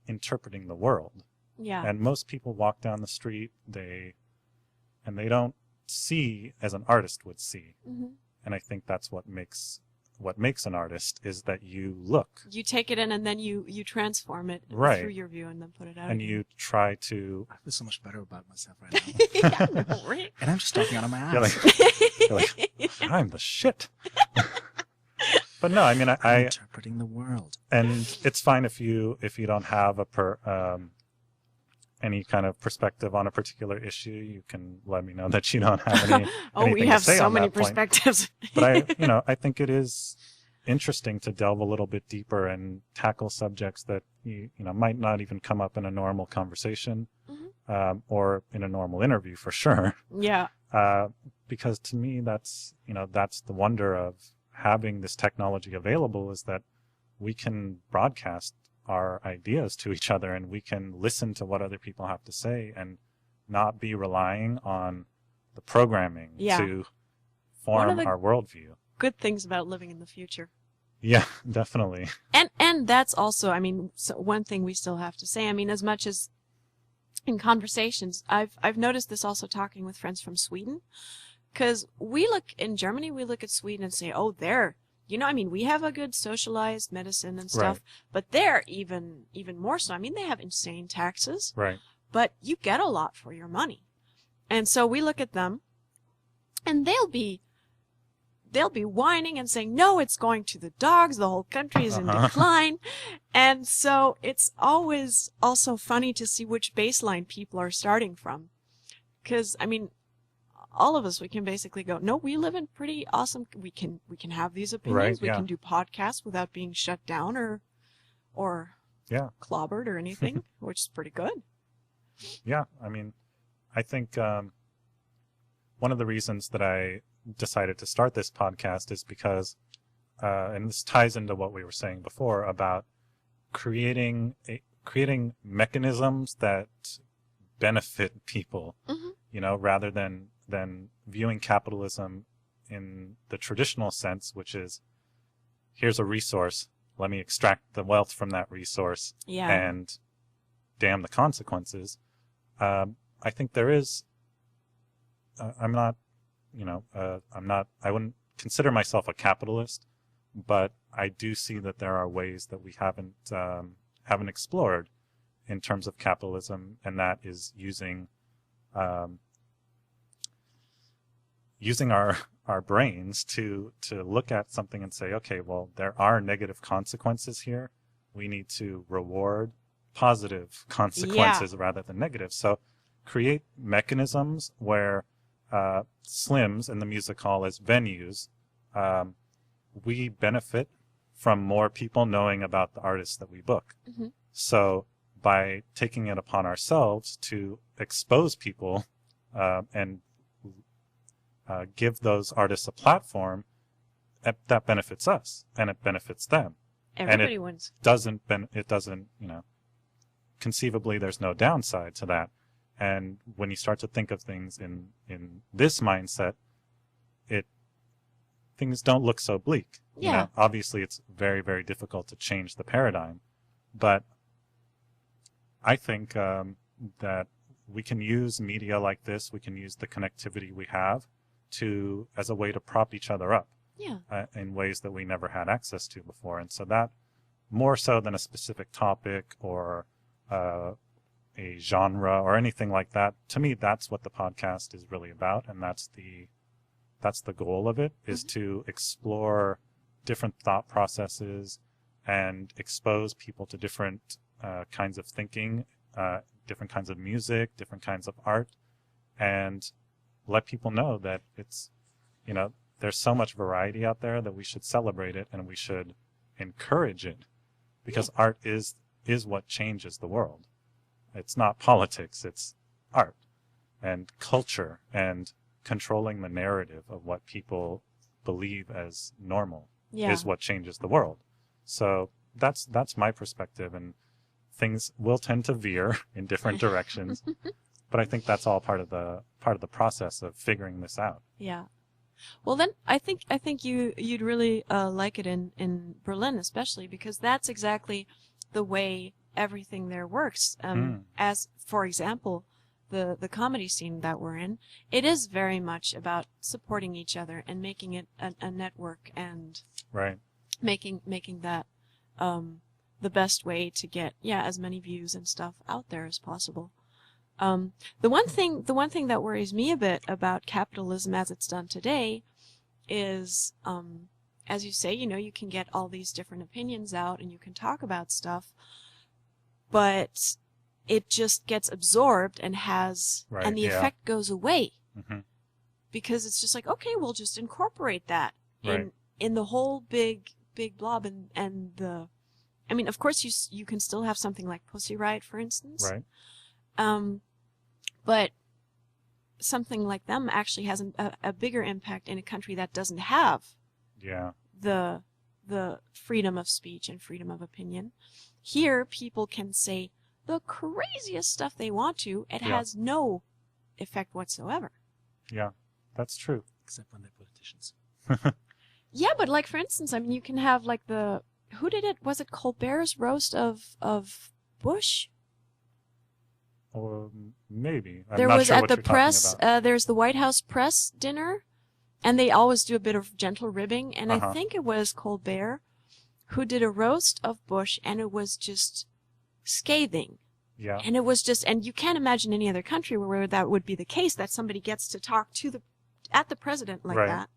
[SPEAKER 1] interpreting the world.
[SPEAKER 3] Yeah.
[SPEAKER 1] And most people walk down the street, they don't see as an artist would see. Mm-hmm. And I think that's what makes an artist, is that you look.
[SPEAKER 3] You take it in and then you transform it through your view and then put it out.
[SPEAKER 1] And you try to...
[SPEAKER 2] I feel so much better about myself right now.
[SPEAKER 3] Right?
[SPEAKER 2] And I'm just talking out of my ass.
[SPEAKER 1] You're like, I'm the shit. But no, I mean, I'm
[SPEAKER 2] interpreting the world.
[SPEAKER 1] And it's fine if you don't have any kind of perspective on a particular issue. You can let me know that you don't have any.
[SPEAKER 3] We have so many perspectives.
[SPEAKER 1] But I think it is interesting to delve a little bit deeper and tackle subjects that might not even come up in a normal conversation, or in a normal interview for sure.
[SPEAKER 3] Yeah.
[SPEAKER 1] Because to me, that's the wonder of having this technology available, is that we can broadcast our ideas to each other, and we can listen to what other people have to say and not be relying on the programming to form our worldview.
[SPEAKER 3] Good things about living in the future.
[SPEAKER 1] Yeah, definitely.
[SPEAKER 3] And that's also, so one thing we still have to say, as much as in conversations, I've noticed this also talking with friends from Sweden, Because we look in Germany, we look at Sweden and say, oh, they're, I mean, we have a good socialized medicine and stuff, but they're even more so. I mean, they have insane taxes,
[SPEAKER 1] Right.
[SPEAKER 3] but you get a lot for your money. And so we look at them, and they'll be whining and saying, no, it's going to the dogs. The whole country is in decline. And so it's always also funny to see which baseline people are starting from. Because, I mean, all of us, we can basically go, no, we live in pretty awesome, we can have these opinions. We can do podcasts without being shut down or clobbered or anything, which is pretty good.
[SPEAKER 1] Yeah. I mean, I think one of the reasons that I decided to start this podcast is because, and this ties into what we were saying before about creating mechanisms that benefit people, rather than viewing capitalism in the traditional sense, which is, here's a resource, let me extract the wealth from that resource, and damn the consequences. I think there is, I wouldn't consider myself a capitalist, but I do see that there are ways that we haven't explored in terms of capitalism, and that is using our brains to look at something and say, okay, well, there are negative consequences here. We need to reward positive consequences rather than negative. So create mechanisms where Slims and the music hall as venues, we benefit from more people knowing about the artists that we book. So by taking it upon ourselves to expose people and give those artists a platform, that benefits us and it benefits them.
[SPEAKER 3] Everybody wins.
[SPEAKER 1] It doesn't, conceivably there's no downside to that. And when you start to think of things in this mindset, things don't look so bleak.
[SPEAKER 3] Yeah.
[SPEAKER 1] Obviously it's very, very difficult to change the paradigm, but I think that we can use media like this, we can use the connectivity we have as a way to prop each other up in ways that we never had access to before. And so that, more so than a specific topic or a genre or anything like that, to me, that's what the podcast is really about. And that's the goal of it, is to explore different thought processes and expose people to different kinds of thinking, different kinds of music, different kinds of art, and let people know that it's, there's so much variety out there that we should celebrate it and we should encourage it, because art is what changes the world. It's not politics, it's art and culture and controlling the narrative of what people believe as normal is what changes the world. So that's my perspective, and things will tend to veer in different directions, but I think that's all part of the process of figuring this out. Yeah.
[SPEAKER 3] Well, then I think you'd really like it in Berlin, especially because that's exactly the way everything there works. As for example, the comedy scene that we're in, it is very much about supporting each other and making it a network and making that the best way to get as many views and stuff out there as possible. The one thing that worries me a bit about capitalism as it's done today is, as you say, you can get all these different opinions out and you can talk about stuff, but it just gets absorbed and and the effect goes away. Because it's just like, okay, we'll just incorporate that in the whole big blob, and the, I mean, of course you can still have something like Pussy Riot, for instance. But something like them actually has a bigger impact in a country that doesn't have the freedom of speech and freedom of opinion. Here, people can say the craziest stuff they want to. It has no effect whatsoever.
[SPEAKER 1] Yeah, that's true.
[SPEAKER 2] Except when they're politicians.
[SPEAKER 3] Yeah, but like, for instance, I mean, you can have like who did it? Was it Colbert's roast of Bush?
[SPEAKER 1] Or maybe. I'm
[SPEAKER 3] there
[SPEAKER 1] not
[SPEAKER 3] was
[SPEAKER 1] sure
[SPEAKER 3] at
[SPEAKER 1] what
[SPEAKER 3] the
[SPEAKER 1] you're
[SPEAKER 3] press.
[SPEAKER 1] talking about.
[SPEAKER 3] There's the White House press dinner And they always do a bit of gentle ribbing. And I
[SPEAKER 1] Uh-huh.
[SPEAKER 3] think it was Colbert who did a roast of Bush, and it was just scathing.
[SPEAKER 1] Yeah.
[SPEAKER 3] And it was just, and you can't imagine any other country where that would be the case, that somebody gets to talk at the president like
[SPEAKER 1] Right.
[SPEAKER 3] that.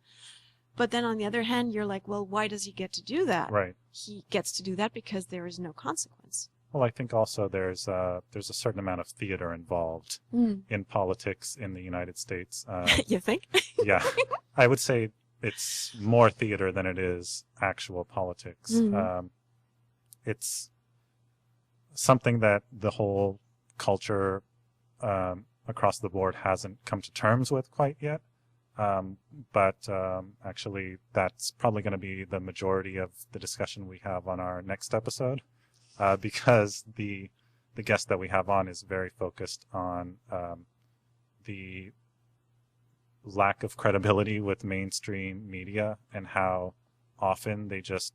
[SPEAKER 3] But then on the other hand, you're like, well, why does he get to do that?
[SPEAKER 1] Right.
[SPEAKER 3] He gets to do that because there is no consequence.
[SPEAKER 1] Well, I think also there's a certain amount of theater involved in politics in the United States.
[SPEAKER 3] You think?
[SPEAKER 1] Yeah, I would say it's more theater than it is actual politics. It's something that the whole culture across the board hasn't come to terms with quite yet. But actually, that's probably going to be the majority of the discussion we have on our next episode, because the guest that we have on is very focused on the lack of credibility with mainstream media and how often they just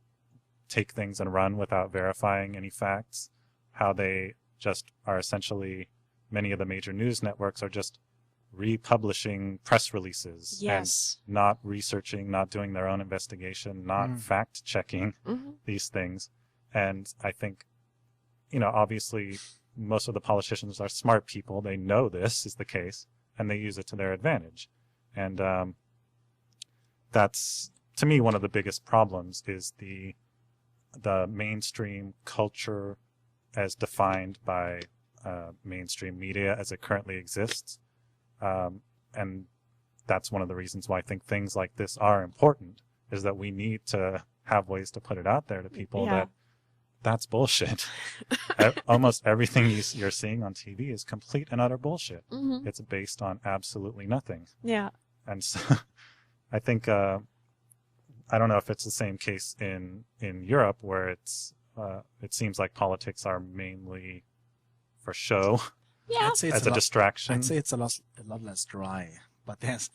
[SPEAKER 1] take things and run without verifying any facts, how they just are essentially, many of the major news networks are just republishing press releases
[SPEAKER 3] Yes.
[SPEAKER 1] and not researching, not doing their own investigation, not fact checking these things. And I think, obviously most of the politicians are smart people. They know this is the case and they use it to their advantage. And that's, to me, one of the biggest problems is the mainstream culture as defined by mainstream media as it currently exists. And that's one of the reasons why I think things like this are important, is that we need to have ways to put it out there to people that that's bullshit. Almost everything you're seeing on TV is complete and utter bullshit. It's based on absolutely nothing.
[SPEAKER 3] Yeah.
[SPEAKER 1] And so I think, I don't know if it's the same case in Europe, where it seems like politics are mainly for show.
[SPEAKER 3] Yeah.
[SPEAKER 2] I'd say it's
[SPEAKER 1] as a distraction.
[SPEAKER 2] I'd say it's a lot less dry, but there's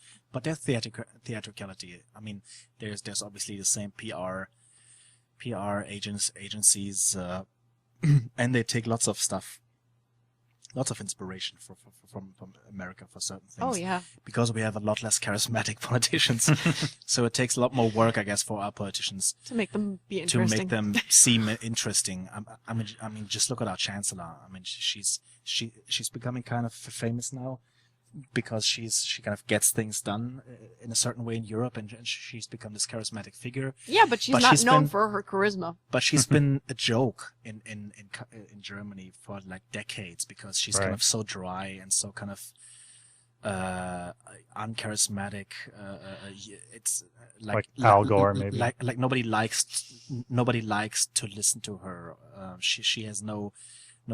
[SPEAKER 2] theatricality. I mean, there's obviously the same PR agencies, and they take lots of stuff, lots of inspiration from America for certain things.
[SPEAKER 3] Oh, yeah.
[SPEAKER 2] Because we have a lot less charismatic politicians, so it takes a lot more work, I guess, for our politicians
[SPEAKER 3] To make them be
[SPEAKER 2] to
[SPEAKER 3] interesting.
[SPEAKER 2] make them seem interesting. I mean, just look at our chancellor. I mean, she's becoming kind of famous now because she kind of gets things done in a certain way in Europe, and she's become this charismatic figure.
[SPEAKER 3] Yeah, but she's not known for her charisma.
[SPEAKER 2] But she's been a joke in Germany for like decades because she's kind of so dry and so kind of uncharismatic. It's
[SPEAKER 1] like Al Gore, maybe.
[SPEAKER 2] Like nobody likes to listen to her. She has no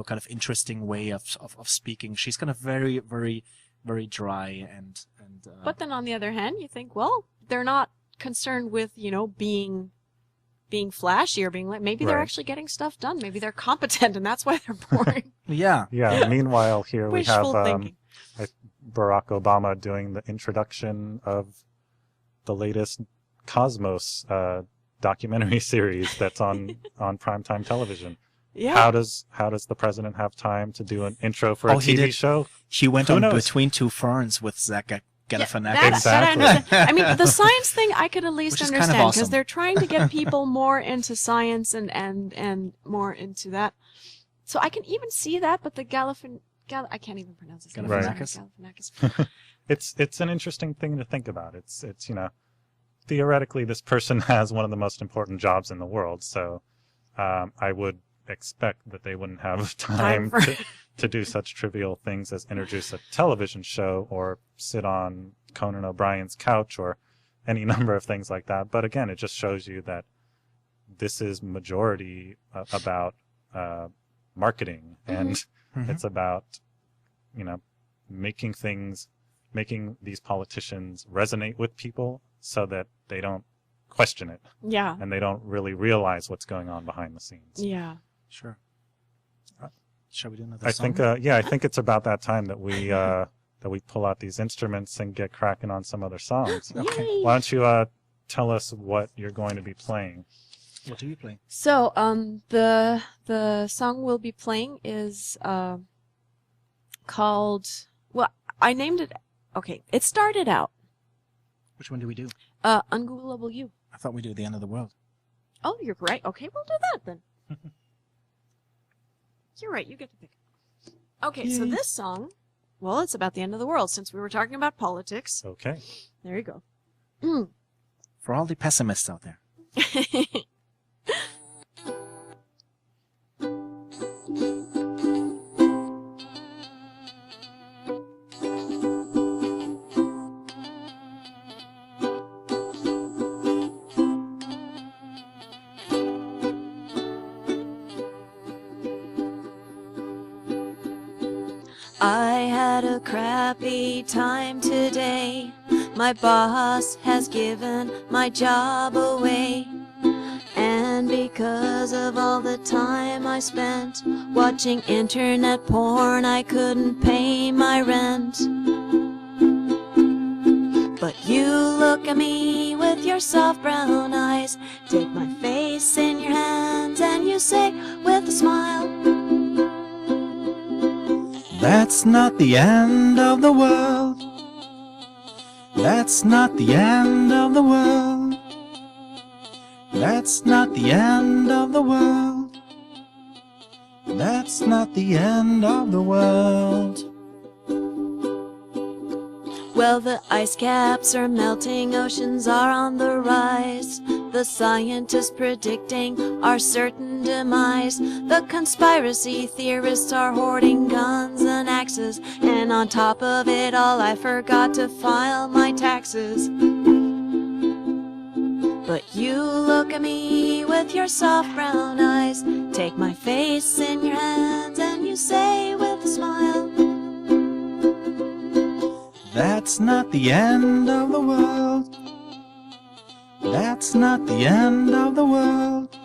[SPEAKER 2] kind of interesting way of speaking. She's kind of very, very, very dry and.
[SPEAKER 3] But then on the other hand, you think, well, they're not concerned with being flashy or being like, maybe they're actually getting stuff done. Maybe they're competent, and that's why they're boring.
[SPEAKER 2] Yeah.
[SPEAKER 1] Yeah. Meanwhile, here we have
[SPEAKER 3] Wishful thinking.
[SPEAKER 1] Barack Obama doing the introduction of the latest Cosmos documentary series that's on primetime television.
[SPEAKER 3] Yeah.
[SPEAKER 1] How does the president have time to do an intro for a TV show?
[SPEAKER 2] He went
[SPEAKER 1] Who
[SPEAKER 2] on
[SPEAKER 1] knows?
[SPEAKER 2] Between Two Ferns with Zach Galifianakis.
[SPEAKER 3] That I understand. I mean, the science thing I could at least
[SPEAKER 2] Which is kind of
[SPEAKER 3] understand because
[SPEAKER 2] awesome.
[SPEAKER 3] they're trying to get people more into science and more into that. So I can even see that, but the I can't even pronounce his name.
[SPEAKER 2] Galifianakis?
[SPEAKER 3] Galifianakis.
[SPEAKER 1] It's an interesting thing to think about. It's theoretically this person has one of the most important jobs in the world, so I would expect that they wouldn't have time to do such trivial things as introduce a television show or sit on Conan O'Brien's couch or any number of things like that. But again, it just shows you that this is majority about marketing, and it's about making these politicians resonate with people so that they don't question it.
[SPEAKER 3] Yeah.
[SPEAKER 1] And they don't really realize what's going on behind the scenes.
[SPEAKER 3] Yeah.
[SPEAKER 2] Sure. Shall we do another
[SPEAKER 1] I
[SPEAKER 2] song?
[SPEAKER 1] think, I think it's about that time that we pull out these instruments and get cracking on some other songs.
[SPEAKER 2] Okay.
[SPEAKER 3] Yay.
[SPEAKER 1] Why don't you tell us what you're going to be playing?
[SPEAKER 2] What do you play?
[SPEAKER 3] So, the song we'll be playing is called. Well, I named it. Okay, it started out
[SPEAKER 2] Which one do we do?
[SPEAKER 3] Ungoogleable you.
[SPEAKER 2] I thought we do the end of the world.
[SPEAKER 3] Oh, you're right. Okay, we'll do that then. You're right. You get to pick. Okay, so
[SPEAKER 2] Yay.
[SPEAKER 3] this song, well, it's about the end of the world since we were talking about politics.
[SPEAKER 1] Okay.
[SPEAKER 3] There you go.
[SPEAKER 2] For all the pessimists out there.
[SPEAKER 3] I had a crappy time today. My boss has given my job away. And because of all the time I spent watching internet porn, I couldn't pay my rent. But you look at me with your soft brown eyes, take my face in your hands, and you say with a smile,
[SPEAKER 2] That's not the end of the world. That's not the end of the world. That's not the end of the world. That's not the end of the world.
[SPEAKER 3] well, the ice caps are melting, oceans are on the rise. The scientists predicting our certain demise. The conspiracy theorists are hoarding guns and axes. And on top of it all, I forgot to file my taxes. But you look at me with your soft brown eyes, take my face in your hands, and you say with a smile,
[SPEAKER 2] That's not the end of the world. That's not the end of the world.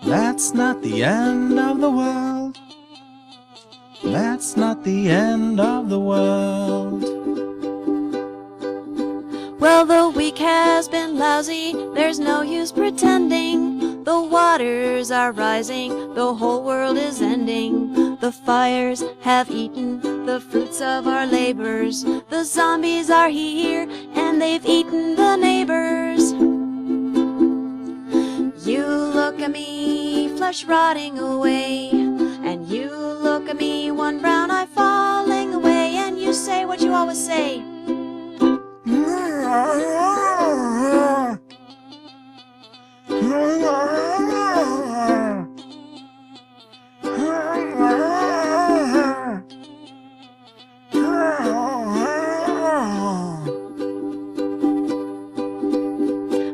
[SPEAKER 2] That's not the end of the world. That's not the end of the world.
[SPEAKER 3] well, the week has been lousy, there's no use pretending. The waters are rising, the whole world is ending. The fires have eaten the fruits of our labors. The zombies are here, and they've eaten the neighbors. You look at me, flesh rotting away, and you look at me, one brown eye falling away, and you say what you always say.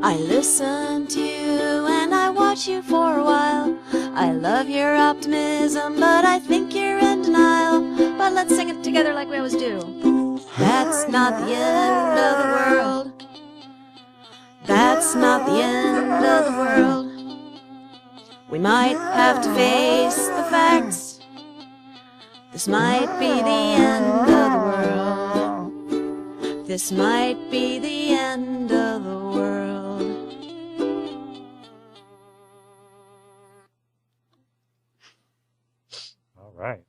[SPEAKER 3] I listen to you and I watch you for a while. I love your optimism, but I think you're in denial. But let's sing it together like we always do. That's not the end of the world. That's not the end of the world. We might have to face the facts. This might be the end of the world. This might be the end of the world.
[SPEAKER 1] All right.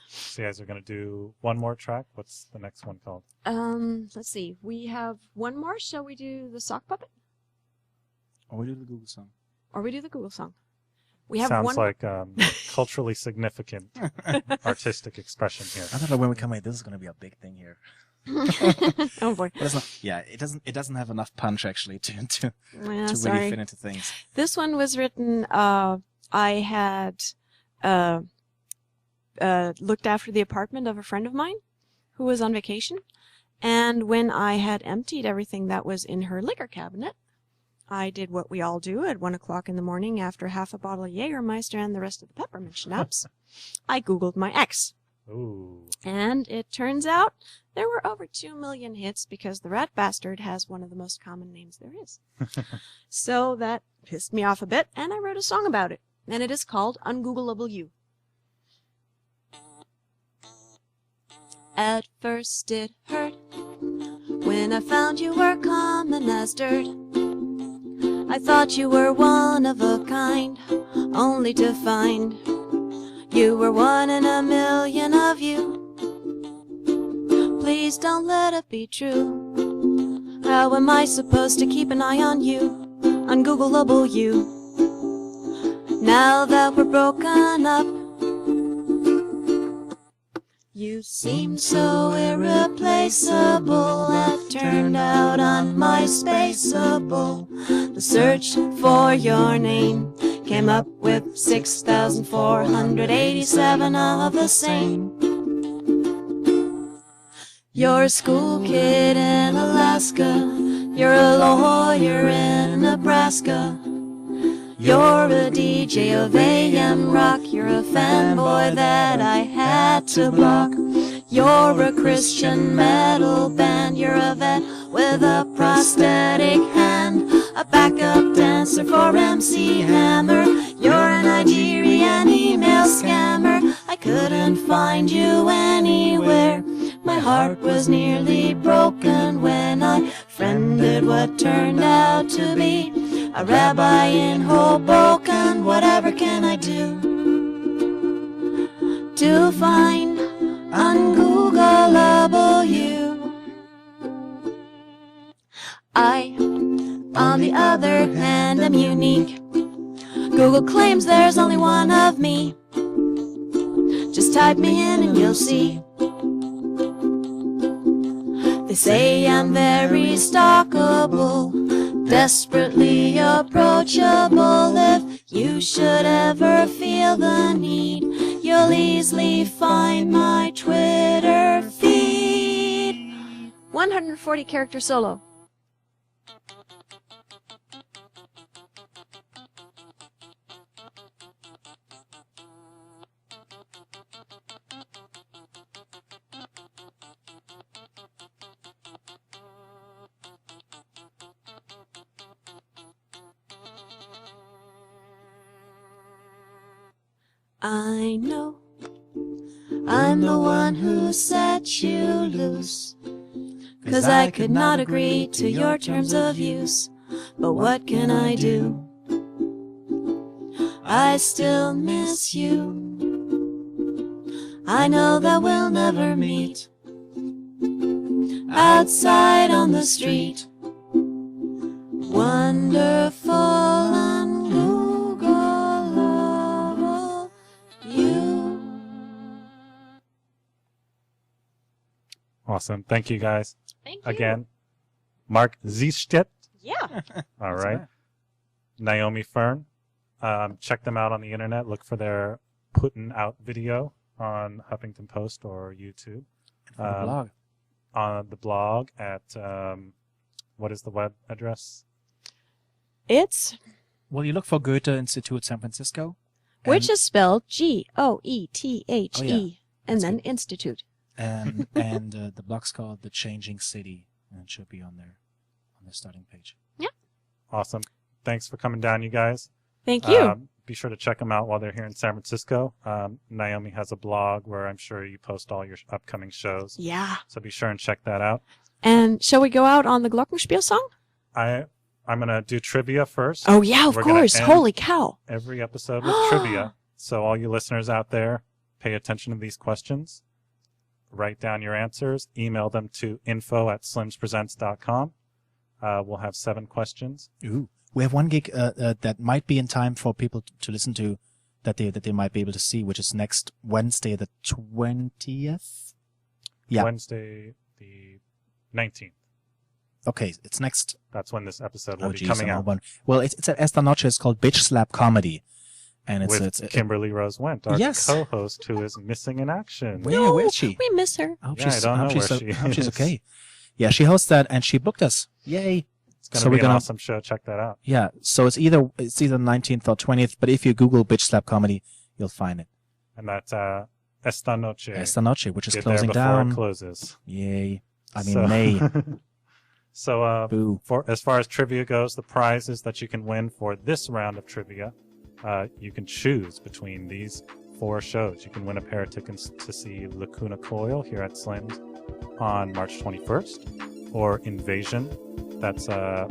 [SPEAKER 1] So you guys are going to do one more track. What's the next one called?
[SPEAKER 3] Let's see. We have one more. Shall we do the sock puppet?
[SPEAKER 2] Or we do the Google song.
[SPEAKER 3] Or we do the Google song? We have
[SPEAKER 1] Sounds
[SPEAKER 3] one.
[SPEAKER 1] like culturally significant artistic expression here.
[SPEAKER 2] I don't know when we come in. This is going to be a big thing here.
[SPEAKER 3] Oh boy.
[SPEAKER 2] But it's not, yeah, it doesn't have enough punch actually to
[SPEAKER 3] Yeah,
[SPEAKER 2] really
[SPEAKER 3] sorry.
[SPEAKER 2] fit into things.
[SPEAKER 3] This one was written. I had looked after the apartment of a friend of mine who was on vacation, and when I had emptied everything that was in her liquor cabinet, I did what we all do at 1 o'clock in the morning after half a bottle of Jägermeister and the rest of the peppermint schnapps. I Googled my ex.
[SPEAKER 1] Ooh.
[SPEAKER 3] And it turns out there were over 2 million hits because the rat bastard has one of the most common names there is. So that pissed me off a bit, and I wrote a song about it. And it is called Ungoogleable You. At first it hurt when I found you were common as dirt. I thought you were one of a kind, only to find you were one in a million of you. Please don't let it be true. How am I supposed to keep an eye on you? Ungoogleable you. Now that we're broken up, you seem so irreplaceable. That turned out unmyspaceable. The search for your name came up with 6,487 of the same. You're a school kid in Alaska. You're a lawyer in Nebraska. You're a DJ of AM rock. You're a fanboy that I had to block. You're a Christian metal band. You're a vet with a prosthetic hand. A backup dancer for MC Hammer. You're a Nigerian email scammer. I couldn't find you anywhere. My heart was nearly broken when I friended what turned out to be a rabbi in Hoboken. Whatever can I do to find ungoogleable you? I, on the other hand, am unique. Google claims there's only one of me. Just type me in and you'll see. They say I'm very stalkable, desperately approachable. If you should ever feel the need, you'll easily find my Twitter feed. 140 character solo. I know I'm the one who set you loose, 'cause I could not agree to your terms of use. But what can I do? I still miss you. I know that we'll never meet outside on the street. Wonderful ungoogleable you.
[SPEAKER 1] Awesome. Thank you, guys.
[SPEAKER 3] Thank you.
[SPEAKER 1] Again, Mark Ziestedt.
[SPEAKER 3] Yeah.
[SPEAKER 1] All right. Naomi Fern. Check them out on the internet. Look for their putting out video on Huffington Post or YouTube.
[SPEAKER 2] For the blog.
[SPEAKER 1] On the blog at, what is the web address?
[SPEAKER 3] It's,
[SPEAKER 2] Well, you look for Goethe Institute San Francisco.
[SPEAKER 3] which is spelled Goethe,
[SPEAKER 2] Oh, yeah.
[SPEAKER 3] and
[SPEAKER 2] That's
[SPEAKER 3] then
[SPEAKER 2] good.
[SPEAKER 3] Institute.
[SPEAKER 2] And the blog's called The Changing City, and it should be on there on the starting page.
[SPEAKER 1] Awesome. Thanks for coming down, you guys.
[SPEAKER 3] Thank you.
[SPEAKER 1] Be sure to check them out while they're here in San Francisco. Naomi has a blog where I'm sure you post all your upcoming shows.
[SPEAKER 3] Yeah.
[SPEAKER 1] So be sure and check that out.
[SPEAKER 3] And shall we go out on the Glockenspiel song?
[SPEAKER 1] I'm going to do trivia first.
[SPEAKER 3] Oh, yeah, of
[SPEAKER 1] We're gonna
[SPEAKER 3] course.
[SPEAKER 1] end
[SPEAKER 3] Holy cow.
[SPEAKER 1] every episode with trivia. So all you listeners out there, pay attention to these questions. Write down your answers. Email them to info@slimspresents.com. We'll have 7 questions.
[SPEAKER 2] Ooh. We have one gig that might be in time for people to listen to, that they might be able to see, which is next Wednesday, the 20th. Yeah.
[SPEAKER 1] Wednesday, the 19th.
[SPEAKER 2] Okay, it's next.
[SPEAKER 1] That's when this episode will be
[SPEAKER 2] Geez,
[SPEAKER 1] coming
[SPEAKER 2] I'm
[SPEAKER 1] out.
[SPEAKER 2] all Well, it's at Esta Noche. It's called Bitch Slap Comedy, and
[SPEAKER 1] With Kimberly Rose Went, our
[SPEAKER 2] Yes.
[SPEAKER 1] co-host who is missing in action.
[SPEAKER 2] Where is she?
[SPEAKER 3] We miss her.
[SPEAKER 2] I hope
[SPEAKER 1] Yeah, I don't know where she
[SPEAKER 2] I hope she's
[SPEAKER 1] is.
[SPEAKER 2] okay. Yeah, she hosts that, and she booked us. Yay!
[SPEAKER 1] It's going to
[SPEAKER 2] So
[SPEAKER 1] be
[SPEAKER 2] we're
[SPEAKER 1] an
[SPEAKER 2] gonna-
[SPEAKER 1] awesome show. Check that out.
[SPEAKER 2] Yeah, so it's either 19th or 20th, but if you Google Bitch Slap Comedy, you'll find it.
[SPEAKER 1] And that's Esta Noche.
[SPEAKER 2] Esta Noche, which is
[SPEAKER 1] Get there
[SPEAKER 2] closing
[SPEAKER 1] before
[SPEAKER 2] down.
[SPEAKER 1] it closes.
[SPEAKER 2] Yay! I mean
[SPEAKER 1] So-
[SPEAKER 2] May.
[SPEAKER 1] So
[SPEAKER 2] Boo.
[SPEAKER 1] as far as trivia goes, the prizes that you can win for this round of trivia, you can choose between these 4 shows. You can win a pair of tickets to see Lacuna Coil here at Slim's on March 21st, or Invasion. That's a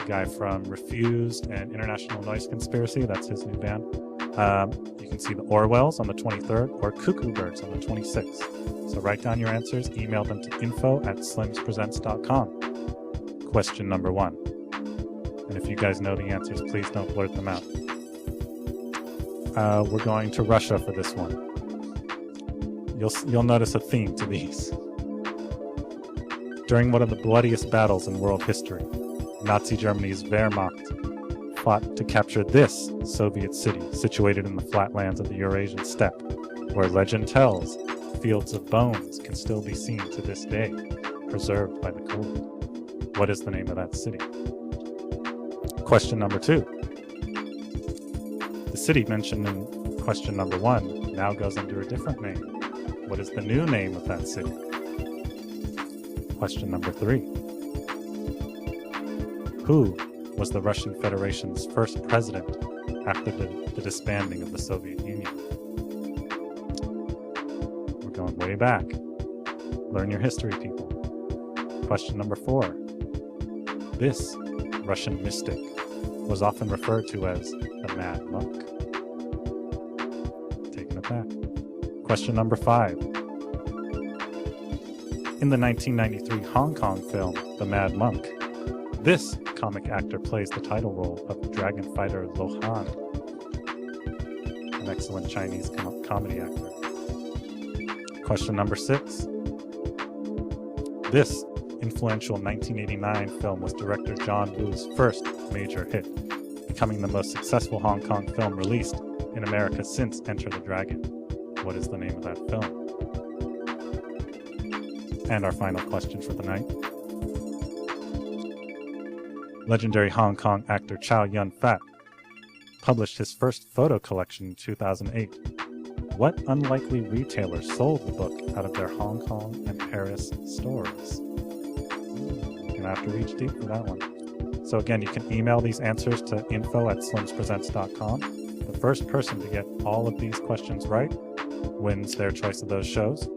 [SPEAKER 1] guy from Refuse and International Noise Conspiracy. That's his new band. You can see the Orwells on the 23rd, or Cuckoo Birds on the 26th. So write down your answers, email them to info@slimspresents.com. question number 1. And if you guys know the answers, please don't blurt them out. We're going to Russia for this one. You'll notice a theme to these. During one of the bloodiest battles in world history, Nazi Germany's Wehrmacht fought to capture this Soviet city situated in the flatlands of the Eurasian steppe, where legend tells fields of bones can still be seen to this day, preserved by the cold. What is the name of that city? Question number 2. The city mentioned in question number 1 now goes under a different name. What is the new name of that city? Question number 3. Who was the Russian Federation's first president after the disbanding of the Soviet Union? We're going way back. Learn your history, people. Question number 4. This Russian mystic was often referred to as the Mad Monk. Taking it back. Question number 5. In the 1993 Hong Kong film, The Mad Monk, this comic actor plays the title role of dragon fighter Lo Han, an excellent Chinese comedy actor. Question number 6. This influential 1989 film was director John Woo's first major hit, becoming the most successful Hong Kong film released in America since Enter the Dragon. What is the name of that film? And our final question for the night. Legendary Hong Kong actor Chow Yun-fat published his first photo collection in 2008. What unlikely retailer sold the book out of their Hong Kong and Paris stores? You're going to have to reach deep for that one. So again, you can email these answers to info@slimspresents.com. The first person to get all of these questions right wins their choice of those shows.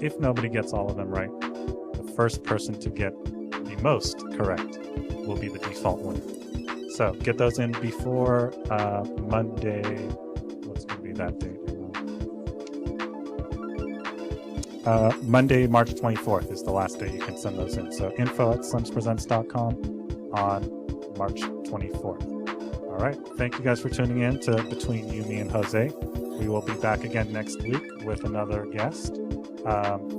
[SPEAKER 1] If nobody gets all of them right, the first person to get the most correct will be the default winner. So get those in before Monday. What's going to be that date? Monday, March 24th is the last day you can send those in. So info@slimspresents.com on March 24th. All right. Thank you guys for tuning in to Between You, Me, and Jose. We will be back again next week with another guest.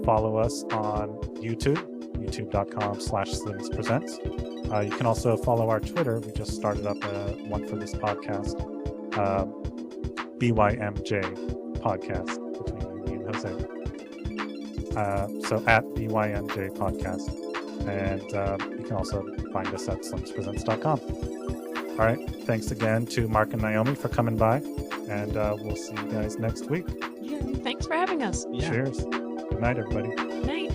[SPEAKER 1] Follow us on YouTube, youtube.com/slimspresents. You can also follow our Twitter. We just started up one for this podcast, BYMJ podcast, Between You, Me, and Jose. So at BYMJ podcast. And you can also find us at slimspresents.com. All right. Thanks again to Mark and Naomi for coming by. And we'll see you guys next week.
[SPEAKER 3] Yeah, thanks for having us.
[SPEAKER 2] Yeah.
[SPEAKER 1] Cheers. Good night, everybody.
[SPEAKER 3] Night.